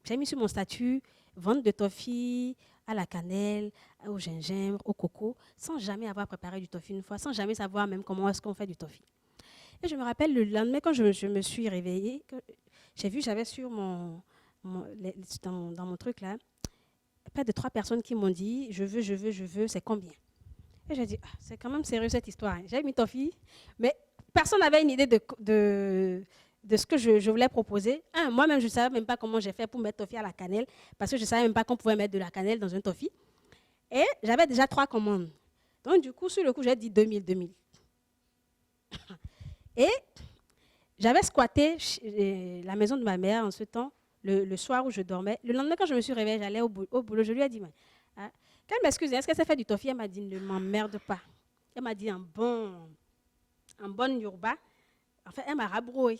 j'ai mis sur mon statut vente de toffee à la cannelle, au gingembre, au coco, sans jamais avoir préparé du toffee une fois, sans jamais savoir même comment est-ce qu'on fait du toffee. Et je me rappelle le lendemain, quand je me suis réveillée, j'avais sur dans mon truc là, près de 3 personnes qui m'ont dit, je veux, c'est combien? Et j'ai dit, c'est quand même sérieux cette histoire. Hein. J'ai mis toffee, mais personne n'avait une idée de ce que je voulais proposer. Moi-même, je ne savais même pas comment j'ai fait pour mettre toffee à la cannelle, parce que je ne savais même pas qu'on pouvait mettre de la cannelle dans un toffee. Et j'avais déjà 3 commandes. Donc, du coup, sur le coup, j'ai dit 2000. Et j'avais squatté la maison de ma mère en ce temps, le soir où je dormais. Le lendemain, quand je me suis réveillée, j'allais au boulot. Je lui ai dit, qu'elle m'excuse, est-ce que ça fait du toffee? Elle m'a dit, ne m'emmerde pas. Elle m'a dit en bon Yoruba. Enfin, elle m'a rabroué.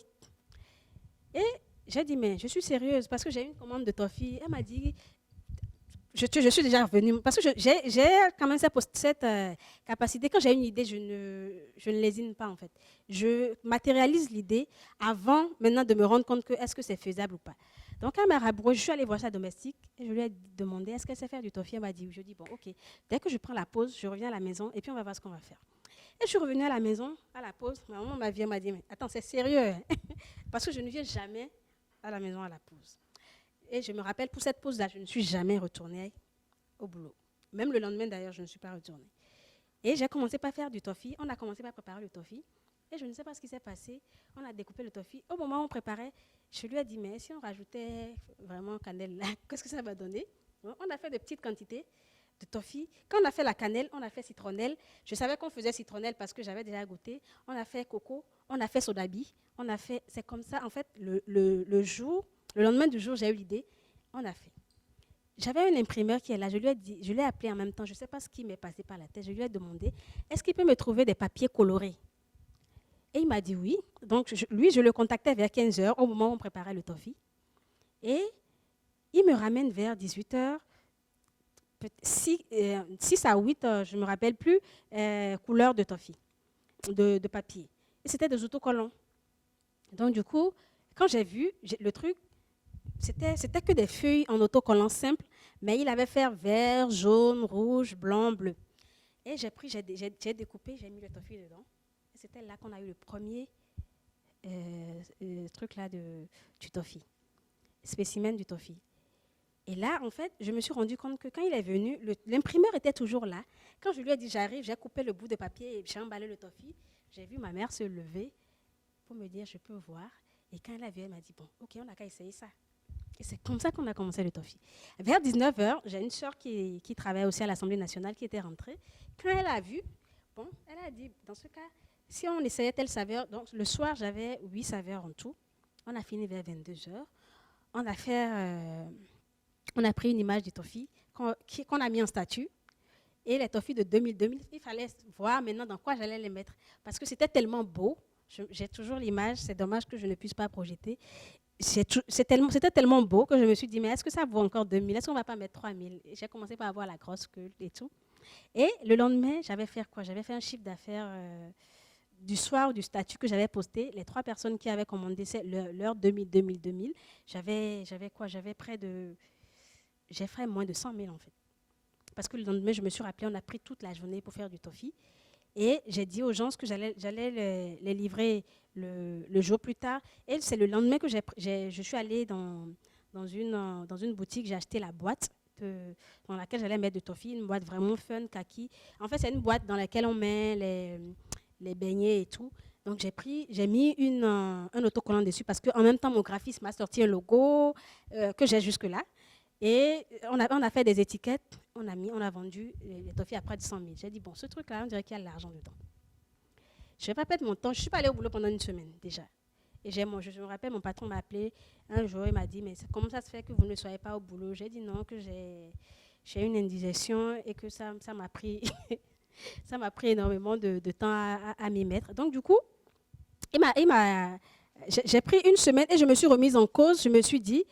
Et j'ai dit, mais je suis sérieuse parce que j'ai une commande de toffee. Elle m'a dit, je suis déjà revenue. Parce que j'ai quand même cette capacité. Quand j'ai une idée, je ne lésine pas, en fait. Je matérialise l'idée avant, maintenant, de me rendre compte que est-ce que c'est faisable ou pas. Donc, elle m'a rabroué. Je suis allée voir sa domestique et je lui ai demandé, est-ce qu'elle sait faire du toffee? Elle m'a dit, oui. Je dis, bon, OK. Dès que je prends la pause, je reviens à la maison et puis on va voir ce qu'on va faire. Et je suis revenue à la maison, à la pause. Ma maman m'a vu, elle m'a dit, mais attends, c'est sérieux. Hein? Parce que je ne viens jamais à la maison à la pause. Et je me rappelle, pour cette pause-là, je ne suis jamais retournée au boulot. Même le lendemain, d'ailleurs, je ne suis pas retournée. Et j'ai commencé par faire du toffee. On a commencé par préparer le toffee. Et je ne sais pas ce qui s'est passé. On a découpé le toffee. Au moment où on préparait, je lui ai dit, mais si on rajoutait vraiment cannelle là, qu'est-ce que ça va donner? On a fait de petites quantités de toffee. Quand on a fait la cannelle, on a fait citronnelle. Je savais qu'on faisait citronnelle parce que j'avais déjà goûté. On a fait coco, on a fait sodabi. C'est comme ça, en fait, le lendemain du jour, j'ai eu l'idée, on a fait. J'avais un imprimeur qui est là, je l'ai appelé en même temps, je ne sais pas ce qui m'est passé par la tête, je lui ai demandé, est-ce qu'il peut me trouver des papiers colorés? Et il m'a dit oui. Donc, je le contactais vers 15 h au moment où on préparait le toffee. Et il me ramène vers 18 h, 6 à 8, je ne me rappelle plus, couleurs de toffee, de papier. Et c'était des autocollants. Donc, du coup, quand j'ai vu le truc, c'était que des feuilles en autocollant simple, mais il avait fait vert, jaune, rouge, blanc, bleu. Et j'ai découpé, j'ai mis le toffee dedans. Et c'était là qu'on a eu le premier truc là du toffee, spécimen du toffee. Et là, en fait, je me suis rendu compte que quand il est venu, l'imprimeur était toujours là. Quand je lui ai dit j'arrive, j'ai coupé le bout de papier et j'ai emballé le toffee, j'ai vu ma mère se lever pour me dire je peux voir. Et quand elle a vu, elle m'a dit bon, ok, on n'a qu'à essayer ça. Et c'est comme ça qu'on a commencé le toffee. Vers 19h, j'ai une soeur qui travaille aussi à l'Assemblée nationale qui était rentrée. Quand elle a vu, bon, elle a dit dans ce cas, si on essayait telle saveur, donc le soir, j'avais 8 saveurs en tout. On a fini vers 22h. On a fait, on a pris une image du toffee qu'on a mis en statut. Et les toffees de 2000, il fallait voir maintenant dans quoi j'allais les mettre. Parce que c'était tellement beau. J'ai toujours l'image, c'est dommage que je ne puisse pas projeter. C'était tellement beau que je me suis dit, mais est-ce que ça vaut encore 2000? Est-ce qu'on ne va pas mettre 3000? Et j'ai commencé par avoir la grosse queue et tout. Et le lendemain, j'avais fait quoi? J'avais fait un chiffre d'affaires du soir du statut que j'avais posté. Les 3 personnes qui avaient commandé leur 2000. J'avais quoi? J'ai fait moins de 100 000 en fait. Parce que le lendemain, je me suis rappelé, on a pris toute la journée pour faire du toffee. Et j'ai dit aux gens que j'allais les livrer le jour plus tard. Et c'est le lendemain que je suis allée dans une boutique, j'ai acheté la boîte dans laquelle j'allais mettre du toffee, une boîte vraiment fun, kaki. En fait, c'est une boîte dans laquelle on met les beignets et tout. Donc, j'ai mis un autocollant dessus parce qu'en même temps, mon graphiste m'a sorti un logo que j'ai jusque-là. Et on a fait des étiquettes, on a vendu les toffees à près de 100 000. J'ai dit, bon, ce truc-là, on dirait qu'il y a de l'argent dedans. Je ne vais pas perdre mon temps. Je ne suis pas allée au boulot pendant une semaine déjà. Et je me rappelle, mon patron m'a appelé un jour, il m'a dit, mais comment ça se fait que vous ne soyez pas au boulot? J'ai dit non, que j'ai une indigestion et que ça m'a pris, ça m'a pris énormément de temps à m'y mettre. Donc, du coup, j'ai pris une semaine et je me suis remise en cause. Je me suis dit,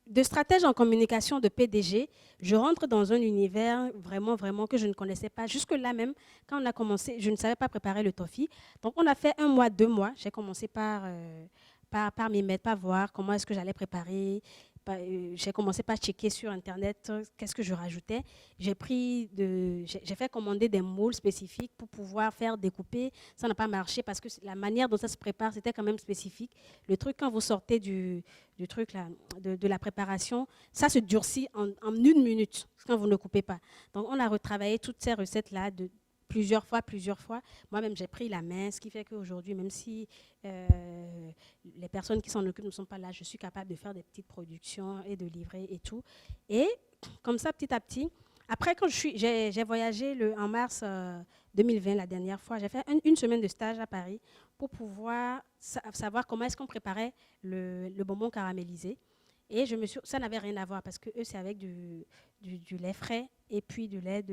de stratège en communication de PDG, je rentre dans un univers vraiment, vraiment que je ne connaissais pas. Jusque-là même, quand on a commencé, je ne savais pas préparer le toffee. Donc, on a fait 1 mois, 2 mois. J'ai commencé par m'y mettre, par voir comment est-ce que j'allais préparer. J'ai commencé par checker sur Internet qu'est-ce que je rajoutais. J'ai fait commander des moules spécifiques pour pouvoir faire découper. Ça n'a pas marché parce que la manière dont ça se prépare, c'était quand même spécifique. Le truc, quand vous sortez du truc là, de la préparation, ça se durcit en 1 minute quand vous ne coupez pas. Donc, on a retravaillé toutes ces recettes-là plusieurs fois. Moi-même, j'ai pris la main, ce qui fait qu'aujourd'hui, même si les personnes qui s'en occupent ne sont pas là, je suis capable de faire des petites productions et de livrer et tout. Et comme ça, petit à petit, après, quand j'ai voyagé en mars 2020, la dernière fois, j'ai fait une semaine de stage à Paris pour pouvoir savoir comment est-ce qu'on préparait le bonbon caramélisé. Et ça n'avait rien à voir parce que eux, c'est avec du lait frais et puis du lait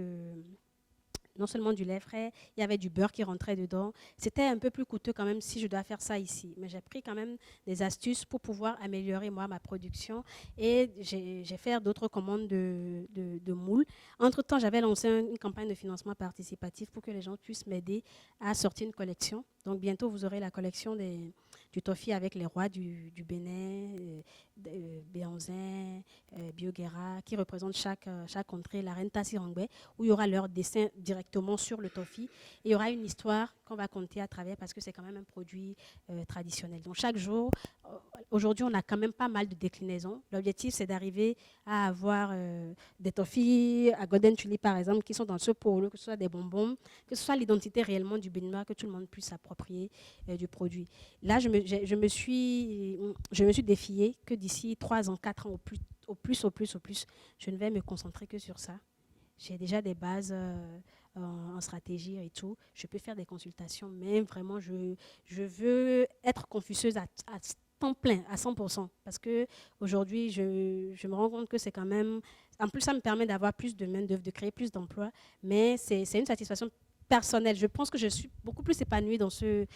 non seulement du lait frais, il y avait du beurre qui rentrait dedans. C'était un peu plus coûteux quand même si je dois faire ça ici. Mais j'ai pris quand même des astuces pour pouvoir améliorer moi ma production et j'ai fait d'autres commandes de moules. Entre-temps, j'avais lancé une campagne de financement participatif pour que les gens puissent m'aider à sortir une collection. Donc bientôt, vous aurez la collection du toffee avec les rois du Bénin, Béanzin, Bioguera, qui représentent chaque contrée, la reine Tassirangbe, où il y aura leur dessin directement sur le toffee. Et il y aura une histoire qu'on va compter à travers parce que c'est quand même un produit traditionnel. Donc chaque jour, aujourd'hui, on a quand même pas mal de déclinaisons. L'objectif, c'est d'arriver à avoir des toffees à Golden Tulip, par exemple, qui sont dans ce pot, que ce soit des bonbons, que ce soit l'identité réellement du béninois, que tout le monde puisse s'approprier du produit. Là, je me suis défiée que d'ici 3 ans, 4 ans, au plus, je ne vais me concentrer que sur ça. J'ai déjà des bases en stratégie et tout. Je peux faire des consultations, mais vraiment, je veux être confuseuse à temps plein, à 100%. Parce qu'aujourd'hui, je me rends compte que c'est quand même... En plus, ça me permet d'avoir plus de main-d'œuvre, de créer plus d'emplois, mais c'est une satisfaction personnelle. Je pense que je suis beaucoup plus épanouie dans ce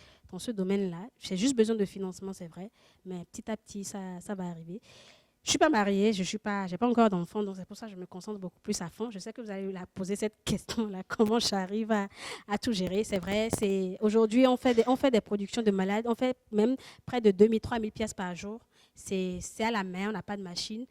domaine-là. J'ai juste besoin de financement, c'est vrai, mais petit à petit, ça va arriver. Je ne suis pas mariée, j'ai pas encore d'enfant, donc c'est pour ça que je me concentre beaucoup plus à fond. Je sais que vous allez la poser cette question-là, comment j'arrive à tout gérer. C'est vrai, aujourd'hui, on fait des productions de malades, on fait même près de 2000, 3000 pièces par jour. C'est à la main, on n'a pas de machine.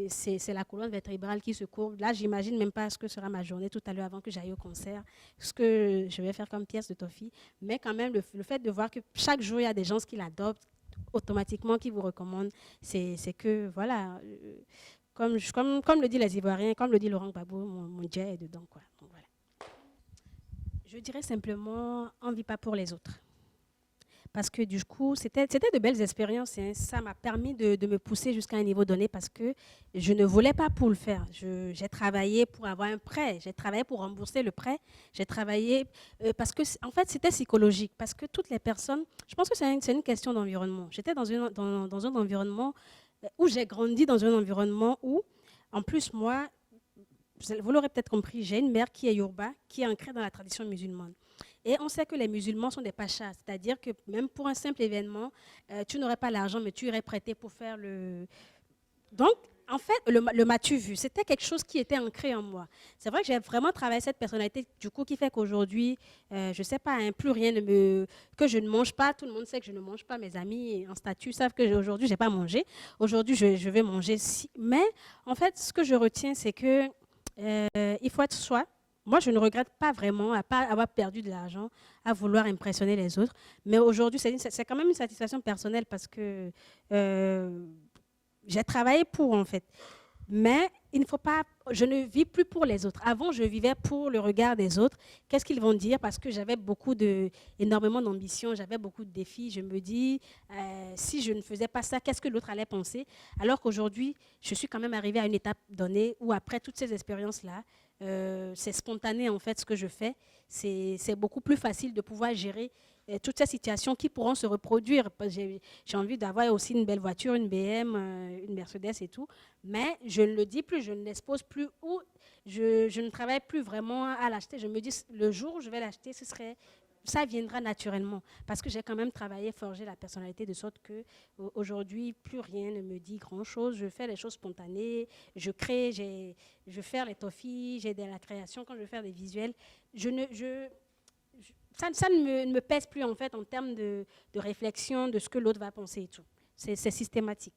C'est la colonne vertébrale qui se courbe. Là, j'imagine même pas ce que sera ma journée tout à l'heure avant que j'aille au concert, ce que je vais faire comme pièce de toffee. Mais quand même, le fait de voir que chaque jour, il y a des gens qui l'adoptent, automatiquement qui vous recommandent, c'est que voilà, comme le dit les Ivoiriens, comme le dit Laurent Gbagbo, mon Dieu est dedans, quoi. Donc, voilà. Je dirais simplement, on ne vit pas pour les autres. Parce que du coup, c'était de belles expériences. Hein. Ça m'a permis de me pousser jusqu'à un niveau donné parce que je ne voulais pas pour le faire. J'ai travaillé pour avoir un prêt, j'ai travaillé pour rembourser le prêt, j'ai travaillé parce que, en fait, c'était psychologique. Parce que toutes les personnes, je pense que c'est une question d'environnement. J'étais dans un environnement où j'ai grandi dans un environnement où, en plus, moi, vous l'aurez peut-être compris, j'ai une mère qui est Yoruba, qui est ancrée dans la tradition musulmane. Et on sait que les musulmans sont des pachas, c'est-à-dire que même pour un simple événement, tu n'aurais pas l'argent, mais tu irais prêter pour faire le... Donc, en fait, le m'as-tu vu, c'était quelque chose qui était ancré en moi. C'est vrai que j'ai vraiment travaillé cette personnalité, du coup, qui fait qu'aujourd'hui, je ne sais pas, hein, plus rien ne me... que je ne mange pas. Tout le monde sait que je ne mange pas. Mes amis en statut savent qu'aujourd'hui, je n'ai pas mangé. Aujourd'hui, je vais manger. Mais, en fait, ce que je retiens, c'est que il faut être soi. Moi, je ne regrette pas vraiment à pas avoir perdu de l'argent, à vouloir impressionner les autres. Mais aujourd'hui, c'est quand même une satisfaction personnelle parce que j'ai travaillé pour, en fait. Mais il ne faut pas, je ne vis plus pour les autres. Avant, je vivais pour le regard des autres. Qu'est-ce qu'ils vont dire? Parce que j'avais énormément d'ambition, j'avais beaucoup de défis. Je me dis, si je ne faisais pas ça, qu'est-ce que l'autre allait penser? Alors qu'aujourd'hui, je suis quand même arrivée à une étape donnée où après toutes ces expériences-là, c'est spontané en fait ce que je fais. C'est beaucoup plus facile de pouvoir gérer toutes ces situations qui pourront se reproduire. J'ai envie d'avoir aussi une belle voiture, une BM, une Mercedes et tout. Mais je ne le dis plus, je ne l'expose plus ou je ne travaille plus vraiment à l'acheter. Je me dis, le jour où je vais l'acheter, ça viendra naturellement. Parce que j'ai quand même travaillé, forgé la personnalité de sorte que aujourd'hui, plus rien ne me dit grand-chose. Je fais les choses spontanées, je crée, je fais les toffees, j'ai de la création quand je veux faire des visuels. Ça ne me pèse plus en fait en termes de réflexion de ce que l'autre va penser et tout. C'est systématique.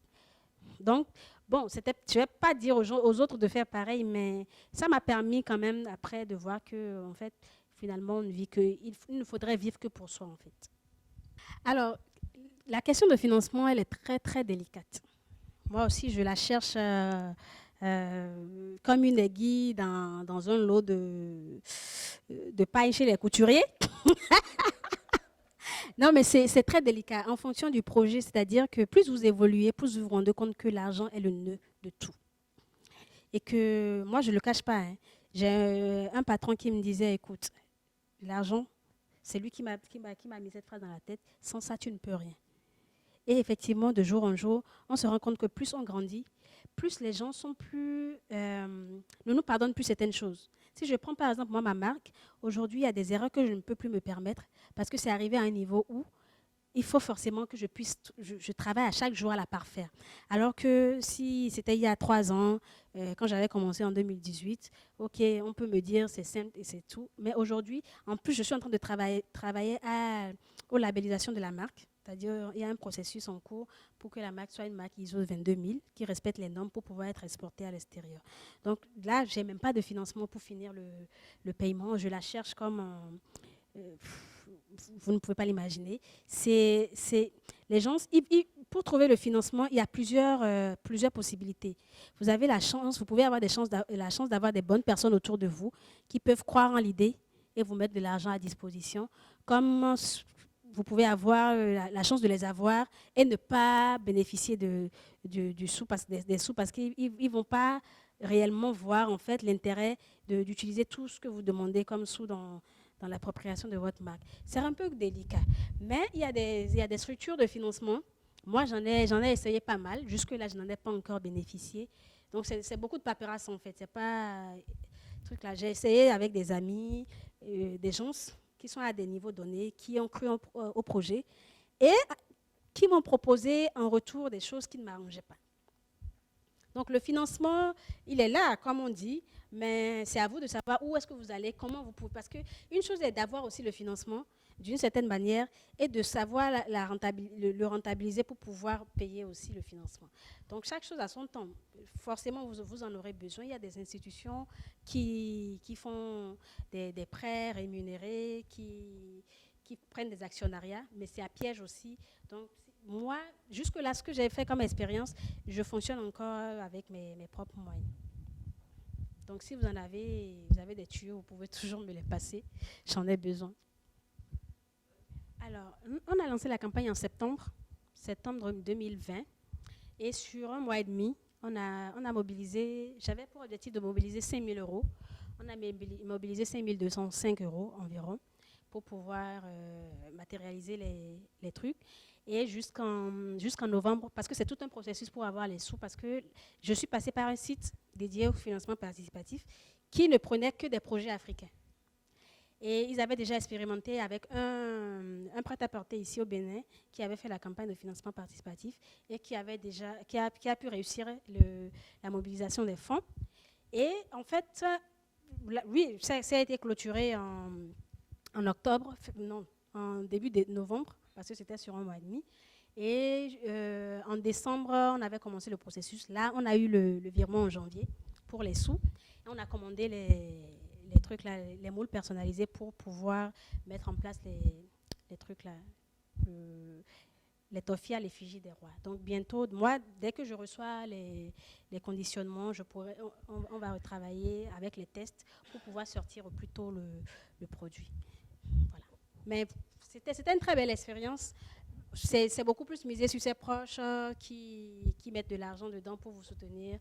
Donc, bon, je ne vais pas dire aux autres de faire pareil, mais ça m'a permis quand même après de voir que, en fait, finalement, on ne vit que, il ne faudrait vivre que pour soi, en fait. Alors, la question de financement, elle est très, très délicate. Moi aussi, je la cherche comme une aiguille dans un lot de paille chez les couturiers. Non, mais c'est très délicat en fonction du projet. C'est-à-dire que plus vous évoluez, plus vous vous rendez compte que l'argent est le nœud de tout. Et que moi, je ne le cache pas. Hein. J'ai un patron qui me disait, écoute, l'argent, c'est lui qui m'a mis cette phrase dans la tête. Sans ça, tu ne peux rien. Et effectivement, de jour en jour, on se rend compte que plus on grandit, plus les gens sont ne nous pardonnent plus certaines choses. Si je prends par exemple moi ma marque, aujourd'hui il y a des erreurs que je ne peux plus me permettre parce que c'est arrivé à un niveau où il faut forcément que je travaille à chaque jour à la parfaire. Alors que si c'était il y a 3 ans, quand j'avais commencé en 2018, ok, on peut me dire c'est simple et c'est tout. Mais aujourd'hui, en plus, je suis en train de travailler aux labellisation de la marque. C'est-à-dire il y a un processus en cours pour que la marque soit une marque ISO 22000 qui respecte les normes pour pouvoir être exportée à l'extérieur. Donc là, je n'ai même pas de financement pour finir le paiement. Je la cherche comme... vous ne pouvez pas l'imaginer. Les gens, pour trouver le financement, il y a plusieurs possibilités. Vous avez la chance, vous pouvez avoir la chance d'avoir des bonnes personnes autour de vous qui peuvent croire en l'idée et vous mettre de l'argent à disposition. Comme vous pouvez avoir la chance de les avoir et ne pas bénéficier des sous parce qu'ils ne vont pas réellement voir en fait l'intérêt d'utiliser tout ce que vous demandez comme sous dans l'appropriation de votre marque. C'est un peu délicat. Mais il y a des structures de financement. Moi, j'en ai essayé pas mal. Jusque-là, je n'en ai pas encore bénéficié. Donc, c'est beaucoup de paperasse, en fait. C'est pas truc là. J'ai essayé avec des amis, des gens qui sont à des niveaux donnés, qui ont cru au projet et qui m'ont proposé en retour des choses qui ne m'arrangeaient pas. Donc, le financement, il est là, comme on dit, mais c'est à vous de savoir où est-ce que vous allez, comment vous pouvez. Parce qu'une chose est d'avoir aussi le financement d'une certaine manière et de savoir le rentabiliser pour pouvoir payer aussi le financement. Donc, chaque chose a son temps. Forcément, vous en aurez besoin. Il y a des institutions qui font des prêts rémunérés, qui prennent des actionnariats, mais c'est à piège aussi. Donc, moi, jusque-là, ce que j'ai fait comme expérience, je fonctionne encore avec mes propres moyens. Donc, si vous avez des tuyaux, vous pouvez toujours me les passer. J'en ai besoin. Alors, on a lancé la campagne en septembre 2020. Et sur un mois et demi, on a mobilisé, j'avais pour objectif de mobiliser 5 000 euros. On a mobilisé 5 205 euros environ pour pouvoir matérialiser les trucs. Et jusqu'en novembre, parce que c'est tout un processus pour avoir les sous, parce que je suis passée par un site dédié au financement participatif qui ne prenait que des projets africains. Et ils avaient déjà expérimenté avec un prêt-à-porter ici au Bénin qui avait fait la campagne de financement participatif et qui a pu réussir la mobilisation des fonds. Et en fait, oui, ça a été clôturé en octobre, non, en début de novembre, parce que c'était sur un mois et demi. Et en décembre, on avait commencé le processus. Là, on a eu le virement en janvier pour les sous. Et on a commandé les trucs là, les moules personnalisés pour pouvoir mettre en place les trucs là, les toffees à l'effigie des rois. Donc bientôt, moi, dès que je reçois les conditionnements, on va retravailler avec les tests pour pouvoir sortir au plus tôt le produit. Voilà. Mais c'était une très belle expérience. C'est beaucoup plus misé sur ses proches qui mettent de l'argent dedans pour vous soutenir.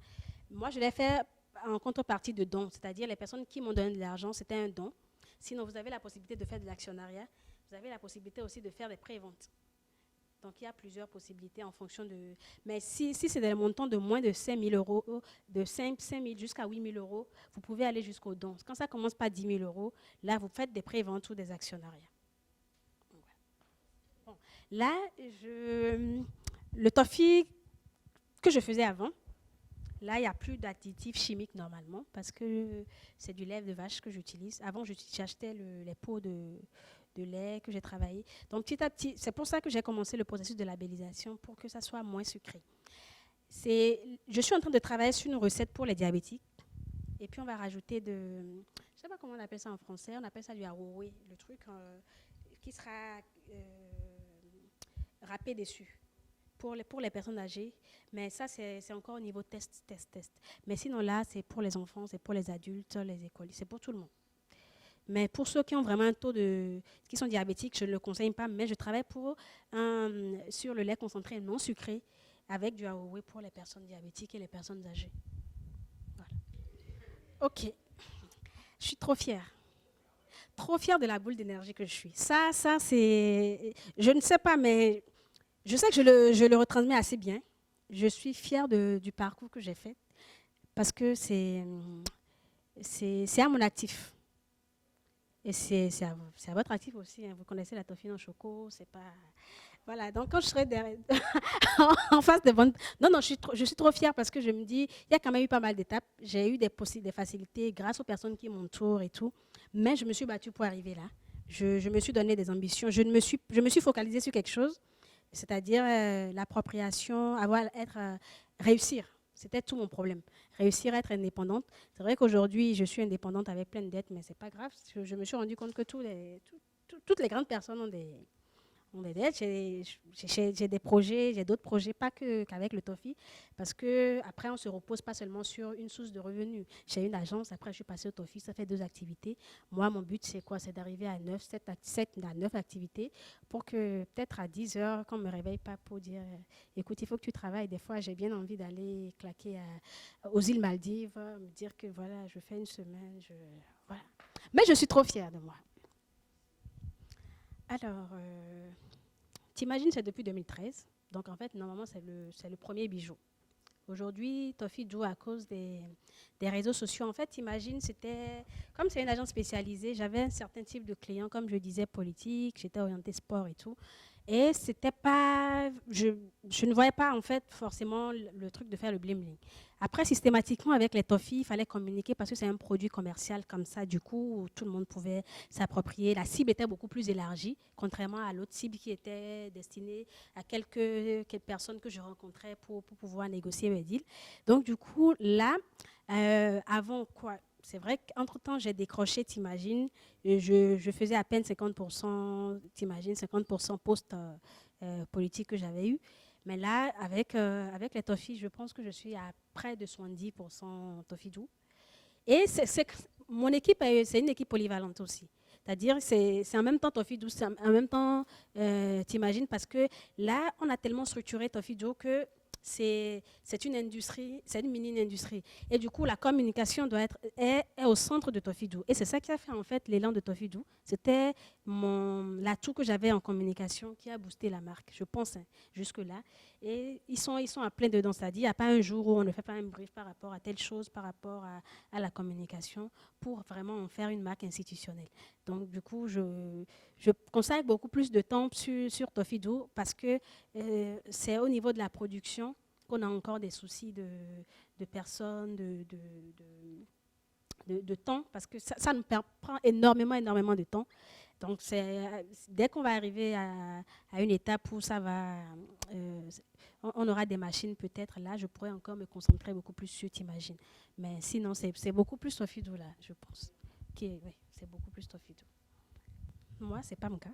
Moi, je l'ai fait en contrepartie de dons, c'est-à-dire les personnes qui m'ont donné de l'argent, c'était un don. Sinon, vous avez la possibilité de faire de l'actionnariat. Vous avez la possibilité aussi de faire des préventes. Donc, il y a plusieurs possibilités en fonction de... Mais si c'est des montants de moins de 5 000 euros, de 5 000 jusqu'à 8 000 euros, vous pouvez aller jusqu'au don. Quand ça commence par 10 000 euros, là, vous faites des préventes ou des actionnariats. Bon. Là, le toffee que je faisais avant, là, il n'y a plus d'additifs chimiques normalement parce que c'est du lait de vache que j'utilise. Avant, j'achetais les pots de lait que j'ai travaillé. Donc, petit à petit, c'est pour ça que j'ai commencé le processus de labellisation pour que ça soit moins sucré. Je suis en train de travailler sur une recette pour les diabétiques. Et puis, on va rajouter je ne sais pas comment on appelle ça en français, on appelle ça du aroué, le truc qui sera râpé dessus. Pour les personnes âgées, mais ça, c'est encore au niveau test. Mais sinon, là, c'est pour les enfants, c'est pour les adultes, les écoles, c'est pour tout le monde. Mais pour ceux qui ont vraiment un taux qui sont diabétiques, je ne le conseille pas, mais je travaille sur le lait concentré non sucré avec du AOE pour les personnes diabétiques et les personnes âgées. Voilà. OK. Je suis trop fière. Trop fière de la boule d'énergie que je suis. Ça, c'est... Je ne sais pas, mais... Je sais que je le retransmets assez bien. Je suis fière du parcours que j'ai fait parce que c'est à mon actif. Et c'est à votre actif aussi. Hein. Vous connaissez la toffee en choco, c'est pas... Voilà, donc quand je serai en face de bonnes... Non, je suis trop fière parce que je me dis, il y a quand même eu pas mal d'étapes. J'ai eu des facilités grâce aux personnes qui m'entourent et tout. Mais je me suis battue pour arriver là. Je me suis donné des ambitions. Je me suis focalisée sur quelque chose. C'est-à-dire l'appropriation, réussir. C'était tout mon problème. Réussir à être indépendante. C'est vrai qu'aujourd'hui, je suis indépendante avec plein de dettes, mais ce n'est pas grave. Je me suis rendu compte que toutes les grandes personnes ont des dettes. J'ai des projets, j'ai d'autres projets, pas qu'avec le toffee, parce qu'après, on ne se repose pas seulement sur une source de revenus. J'ai une agence, après, je suis passée au toffee, ça fait 2 activités. Moi, mon but, c'est quoi? C'est d'arriver à 7 à 9 activités pour que peut-être à 10 heures, qu'on ne me réveille pas pour dire écoute, il faut que tu travailles. Des fois, j'ai bien envie d'aller claquer aux îles Maldives, me dire que voilà, je fais une semaine. Voilà. Mais je suis trop fière de moi. Alors, t'imagines, c'est depuis 2013. Donc, en fait, normalement, c'est le premier bijou. Aujourd'hui, Toffee joue à cause des réseaux sociaux. En fait, t'imagines, comme c'est une agence spécialisée, j'avais un certain type de clients, comme je disais, politique, j'étais orientée sport et tout. Et c'était pas, je ne voyais pas en fait forcément le truc de faire le bling-bling. Après, systématiquement, avec les toffees, il fallait communiquer parce que c'est un produit commercial comme ça. Du coup, où tout le monde pouvait s'approprier. La cible était beaucoup plus élargie, contrairement à l'autre cible qui était destinée à quelques personnes que je rencontrais pour pouvoir négocier mes deals. Donc, du coup, là, avant quoi, c'est vrai qu'entre-temps, j'ai décroché, t'imagines, et je faisais à peine 50%, t'imagines, 50% post-politique que j'avais eu. Mais là, avec les toffees, je pense que je suis à près de 70% toffee doux. Et mon équipe, c'est une équipe polyvalente aussi. C'est-à-dire, c'est en même temps Toffee Doux, c'est en même temps, t'imagines, parce que là, on a tellement structuré Toffee Doux que c'est une industrie, c'est une mini-industrie. Et du coup, la communication est au centre de Toffee Doux. Et c'est ça qui a fait en fait l'élan de Toffee Doux. C'était l'atout que j'avais en communication qui a boosté la marque, je pense, hein, jusque-là. Et ils sont à plein dedans. C'est-à-dire, il n'y a pas un jour où on ne fait pas un brief par rapport à telle chose, par rapport à la communication, pour vraiment en faire une marque institutionnelle. Donc, du coup, je consacre beaucoup plus de temps sur Toffee Doux parce que c'est au niveau de la production qu'on a encore des soucis de personnes, de temps, parce que ça nous prend énormément de temps. Donc, dès qu'on va arriver à une étape où ça va, on aura des machines peut-être, là, je pourrais encore me concentrer beaucoup plus sur, t'imagines. Mais sinon, c'est beaucoup plus Toffee Doux, là, je pense. Oui, c'est beaucoup plus Toffee Doux. Moi, c'est pas mon cas.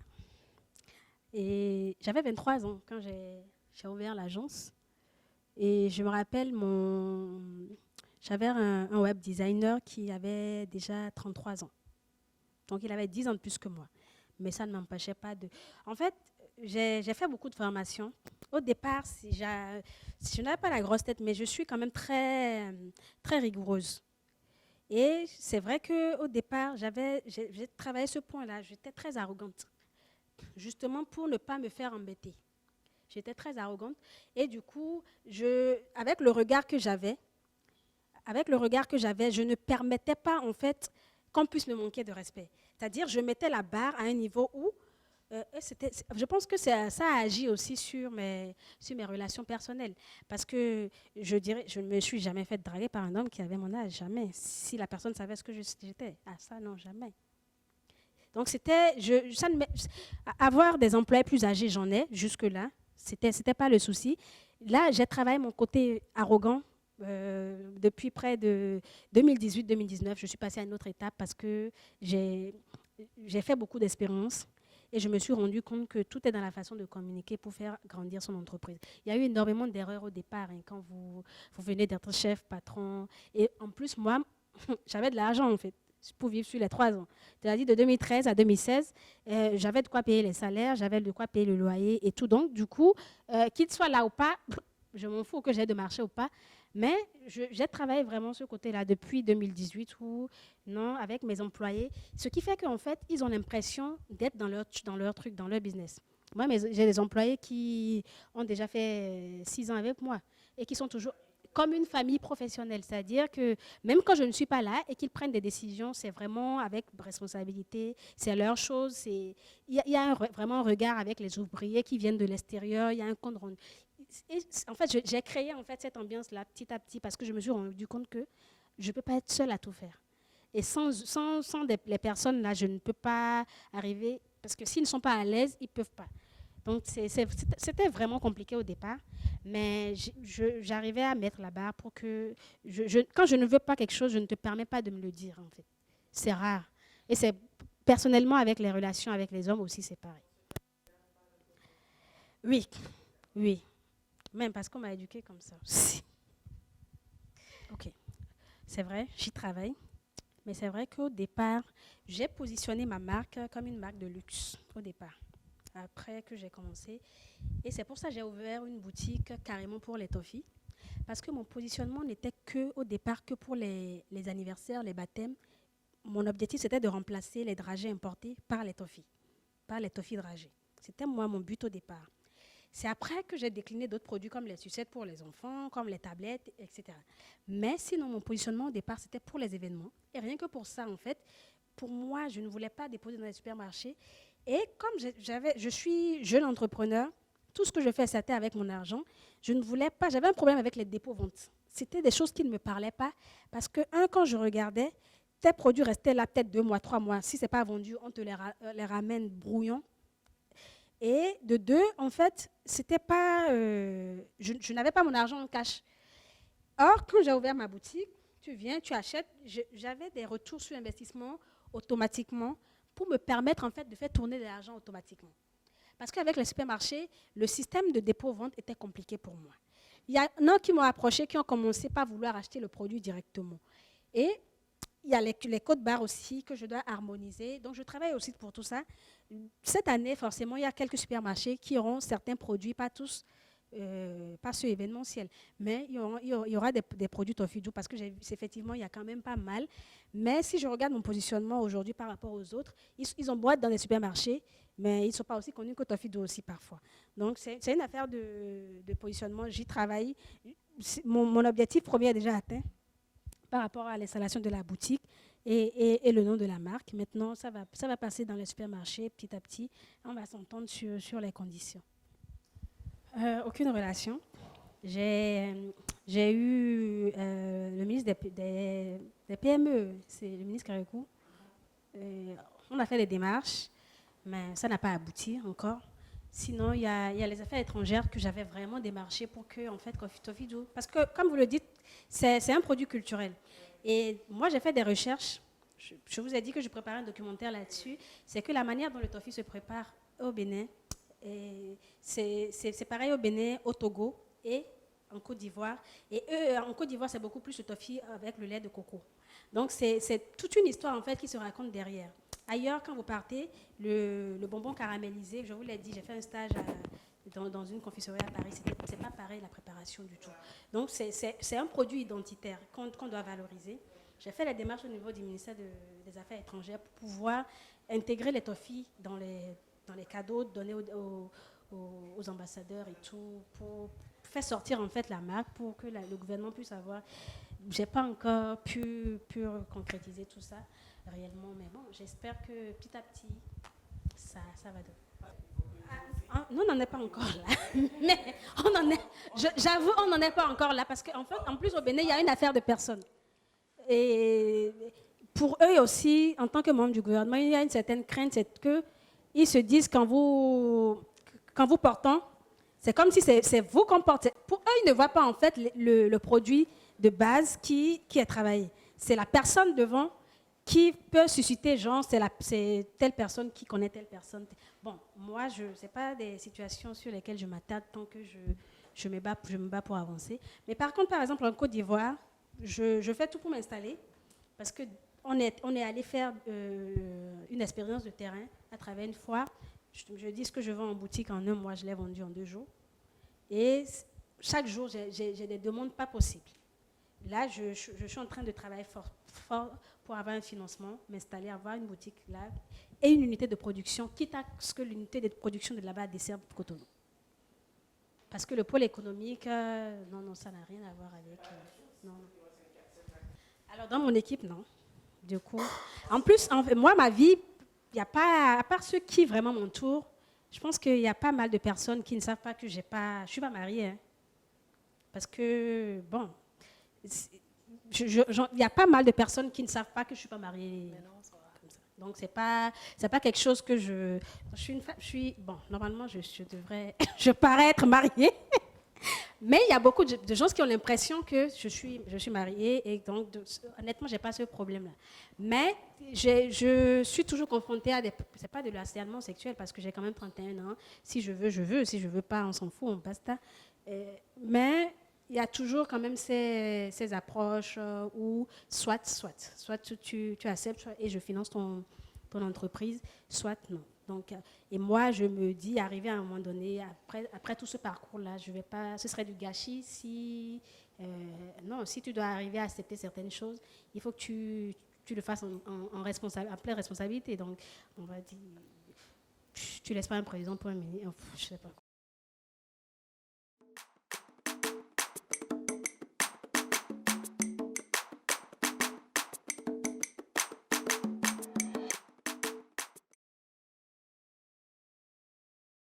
Et j'avais 23 ans quand j'ai ouvert l'agence. Et je me rappelle, j'avais un web designer qui avait déjà 33 ans. Donc, il avait 10 ans de plus que moi. Mais ça ne m'empêchait pas de... En fait, j'ai fait beaucoup de formations. Au départ, si je n'avais pas la grosse tête, mais je suis quand même très, très rigoureuse. Et c'est vrai qu'au départ, j'ai travaillé ce point-là. J'étais très arrogante, justement pour ne pas me faire embêter. J'étais très arrogante. Et du coup, avec le regard que j'avais, je ne permettais pas, en fait, qu'on puisse me manquer de respect. C'est-à-dire, je mettais la barre à un niveau où, je pense que ça a agi aussi sur mes relations personnelles. Parce que, je ne me suis jamais fait draguer par un homme qui avait mon âge, jamais. Si la personne savait ce que j'étais. Ah, ça, non, jamais. Donc, avoir des employés plus âgés, j'en ai jusque-là. C'était pas le souci. Là, j'ai travaillé mon côté arrogant depuis près de 2018-2019. Je suis passée à une autre étape parce que j'ai fait beaucoup d'expériences et je me suis rendu compte que tout est dans la façon de communiquer pour faire grandir son entreprise. Il y a eu énormément d'erreurs au départ hein, quand vous venez d'être chef, patron. Et en plus, moi, j'avais de l'argent en fait pour vivre sur les 3 ans. C'est-à-dire de 2013 à 2016, j'avais de quoi payer les salaires, j'avais de quoi payer le loyer et tout. Donc, du coup, qu'il soit là ou pas, je m'en fous que j'ai de marché ou pas. Mais j'ai travaillé vraiment ce côté-là depuis 2018 non, avec mes employés. Ce qui fait qu'en fait, ils ont l'impression d'être dans leur truc, dans leur business. Moi, j'ai des employés qui ont déjà fait 6 ans avec moi et qui sont toujours comme une famille professionnelle. C'est-à-dire que même quand je ne suis pas là et qu'ils prennent des décisions, c'est vraiment avec responsabilité, c'est leur chose. Il y a vraiment un regard avec les ouvriers qui viennent de l'extérieur, il y a un compte rendu. En fait, j'ai créé en fait, cette ambiance-là petit à petit parce que je me suis rendu compte que je ne peux pas être seule à tout faire. Et sans les personnes là, je ne peux pas arriver, parce que s'ils ne sont pas à l'aise, ils ne peuvent pas. Donc, c'était vraiment compliqué au départ, mais j'arrivais à mettre la barre pour que, quand je ne veux pas quelque chose, je ne te permets pas de me le dire, en fait. C'est rare. Et c'est personnellement avec les relations avec les hommes aussi, c'est pareil. Oui, oui. Même parce qu'on m'a éduquée comme ça aussi. Ok, c'est vrai, j'y travaille. Mais c'est vrai qu'au départ, j'ai positionné ma marque comme une marque de luxe, au départ. Après que j'ai commencé. Et c'est pour ça que j'ai ouvert une boutique carrément pour les toffees. Parce que mon positionnement n'était au départ que pour les anniversaires, les baptêmes. Mon objectif, c'était de remplacer les dragées importés par les toffees dragées. C'était moi mon but au départ. C'est après que j'ai décliné d'autres produits comme les sucettes pour les enfants, comme les tablettes, etc. Mais sinon, mon positionnement au départ, c'était pour les événements. Et rien que pour ça, en fait, pour moi, je ne voulais pas déposer dans les supermarchés. Et comme je suis jeune entrepreneur, tout ce que je fais, c'était avec mon argent. Je ne voulais pas, j'avais un problème avec les dépôts-ventes. C'était des choses qui ne me parlaient pas. Parce que, quand je regardais, tes produits restaient là peut-être 2 mois, 3 mois. Si ce n'est pas vendu, on te les ramène brouillons. Et de 2, en fait, c'était pas, je n'avais pas mon argent en cash. Or, quand j'ai ouvert ma boutique, Tu viens, tu achètes. J'avais des retours sur investissement automatiquement pour me permettre en fait de faire tourner de l'argent automatiquement. Parce qu'avec les supermarchés, le système de dépôt-vente était compliqué pour moi. Il y en a qui m'ont approché, qui ont commencé par vouloir acheter le produit directement. Et il y a les codes barres aussi que je dois harmoniser. Donc, je travaille aussi pour tout ça. Cette année, forcément, il y a quelques supermarchés qui auront certains produits, pas tous, pas ceux événementiels, mais il y aura des produits Toffee-Do parce que effectivement, il y a quand même pas mal. Mais si je regarde mon positionnement aujourd'hui par rapport aux autres, ils ont beau être dans les supermarchés, mais ils ne sont pas aussi connus que Toffee-Do aussi parfois. Donc, c'est une affaire de positionnement. J'y travaille. Mon objectif premier est déjà atteint par rapport à l'installation de la boutique et le nom de la marque. Maintenant, ça va passer dans les supermarchés petit à petit. On va s'entendre sur les conditions. Aucune relation. J'ai eu le ministre des PME, c'est le ministre Karekou. On a fait les démarches, mais ça n'a pas abouti encore. Sinon, il y a les affaires étrangères que j'avais vraiment démarché pour que, en fait, Toffee-Do, parce que, comme vous le dites, c'est un produit culturel. Et moi, j'ai fait des recherches. Je vous ai dit que je préparais un documentaire là-dessus. C'est que la manière dont le toffee se prépare au Bénin, c'est pareil au Bénin, au Togo et en Côte d'Ivoire. Et eux, en Côte d'Ivoire, c'est beaucoup plus le toffee avec le lait de coco. Donc, c'est toute une histoire, en fait, qui se raconte derrière. Ailleurs, quand vous partez, le bonbon caramélisé, je vous l'ai dit, j'ai fait un stage dans une confiserie à Paris. C'est pas pareil la préparation du tout. Donc, c'est un produit identitaire qu'on doit valoriser. J'ai fait la démarche au niveau du ministère des Affaires étrangères pour pouvoir intégrer les toffees dans les cadeaux donnés aux ambassadeurs et tout, pour faire sortir en fait la marque, pour que le gouvernement puisse avoir. J'ai pas encore pu concrétiser tout ça réellement, mais bon, j'espère que petit à petit, ça va donner. Nous, on n'en est pas encore là. Mais j'avoue, on n'en est pas encore là, parce qu'en fait, en plus, au Bénin, il y a une affaire de personnes. Et pour eux aussi, en tant que membres du gouvernement, il y a une certaine crainte, c'est qu'ils se disent qu'en vous portant, c'est comme si c'est vous qu'on porte. Pour eux, ils ne voient pas en fait le produit de base qui est travaillé. C'est la personne devant qui peut susciter, genre, c'est telle personne qui connaît telle personne. Bon, moi, ce n'est pas des situations sur lesquelles je m'attarde tant que je me bats pour avancer. Mais par contre, par exemple, en Côte d'Ivoire, je fais tout pour m'installer parce qu'on est allé faire une expérience de terrain à travers une foire. Je dis ce que je vends en boutique en un mois, je l'ai vendu en 2 jours. Et chaque jour, j'ai des demandes pas possibles. Là, je suis en train de travailler fort pour avoir un financement, m'installer, avoir une boutique là et une unité de production, quitte à ce que l'unité de production de là-bas desserve Cotonou. Parce que le pôle économique, non, ça n'a rien à voir avec... non. Alors, dans mon équipe, non. Du coup, en plus, moi, ma vie, il n'y a pas, à part ceux qui vraiment m'entourent, je pense qu'il y a pas mal de personnes qui ne savent pas que je ne suis pas mariée. Hein. Parce que, bon, il y a pas mal de personnes qui ne savent pas que je ne suis pas mariée. Donc, ce n'est pas quelque chose que je suis une femme, bon, normalement, je parais être mariée. Mais il y a beaucoup de gens qui ont l'impression que je suis mariée et donc, honnêtement, je n'ai pas ce problème-là. Mais je suis toujours confrontée à c'est pas de l'harcèlement sexuel parce que j'ai quand même 31 ans. Si je veux, je veux. Si je ne veux pas, on s'en fout, on basta. Mais il y a toujours quand même ces approches où soit tu acceptes et je finance ton entreprise, soit non. Donc, et moi, je me dis, arrivé à un moment donné, après tout ce parcours-là, je vais pas, ce serait du gâchis si tu dois arriver à accepter certaines choses, il faut que tu le fasses en pleine responsabilité. Donc, on va dire, tu laisses pas un président pour un ministre, je sais pas.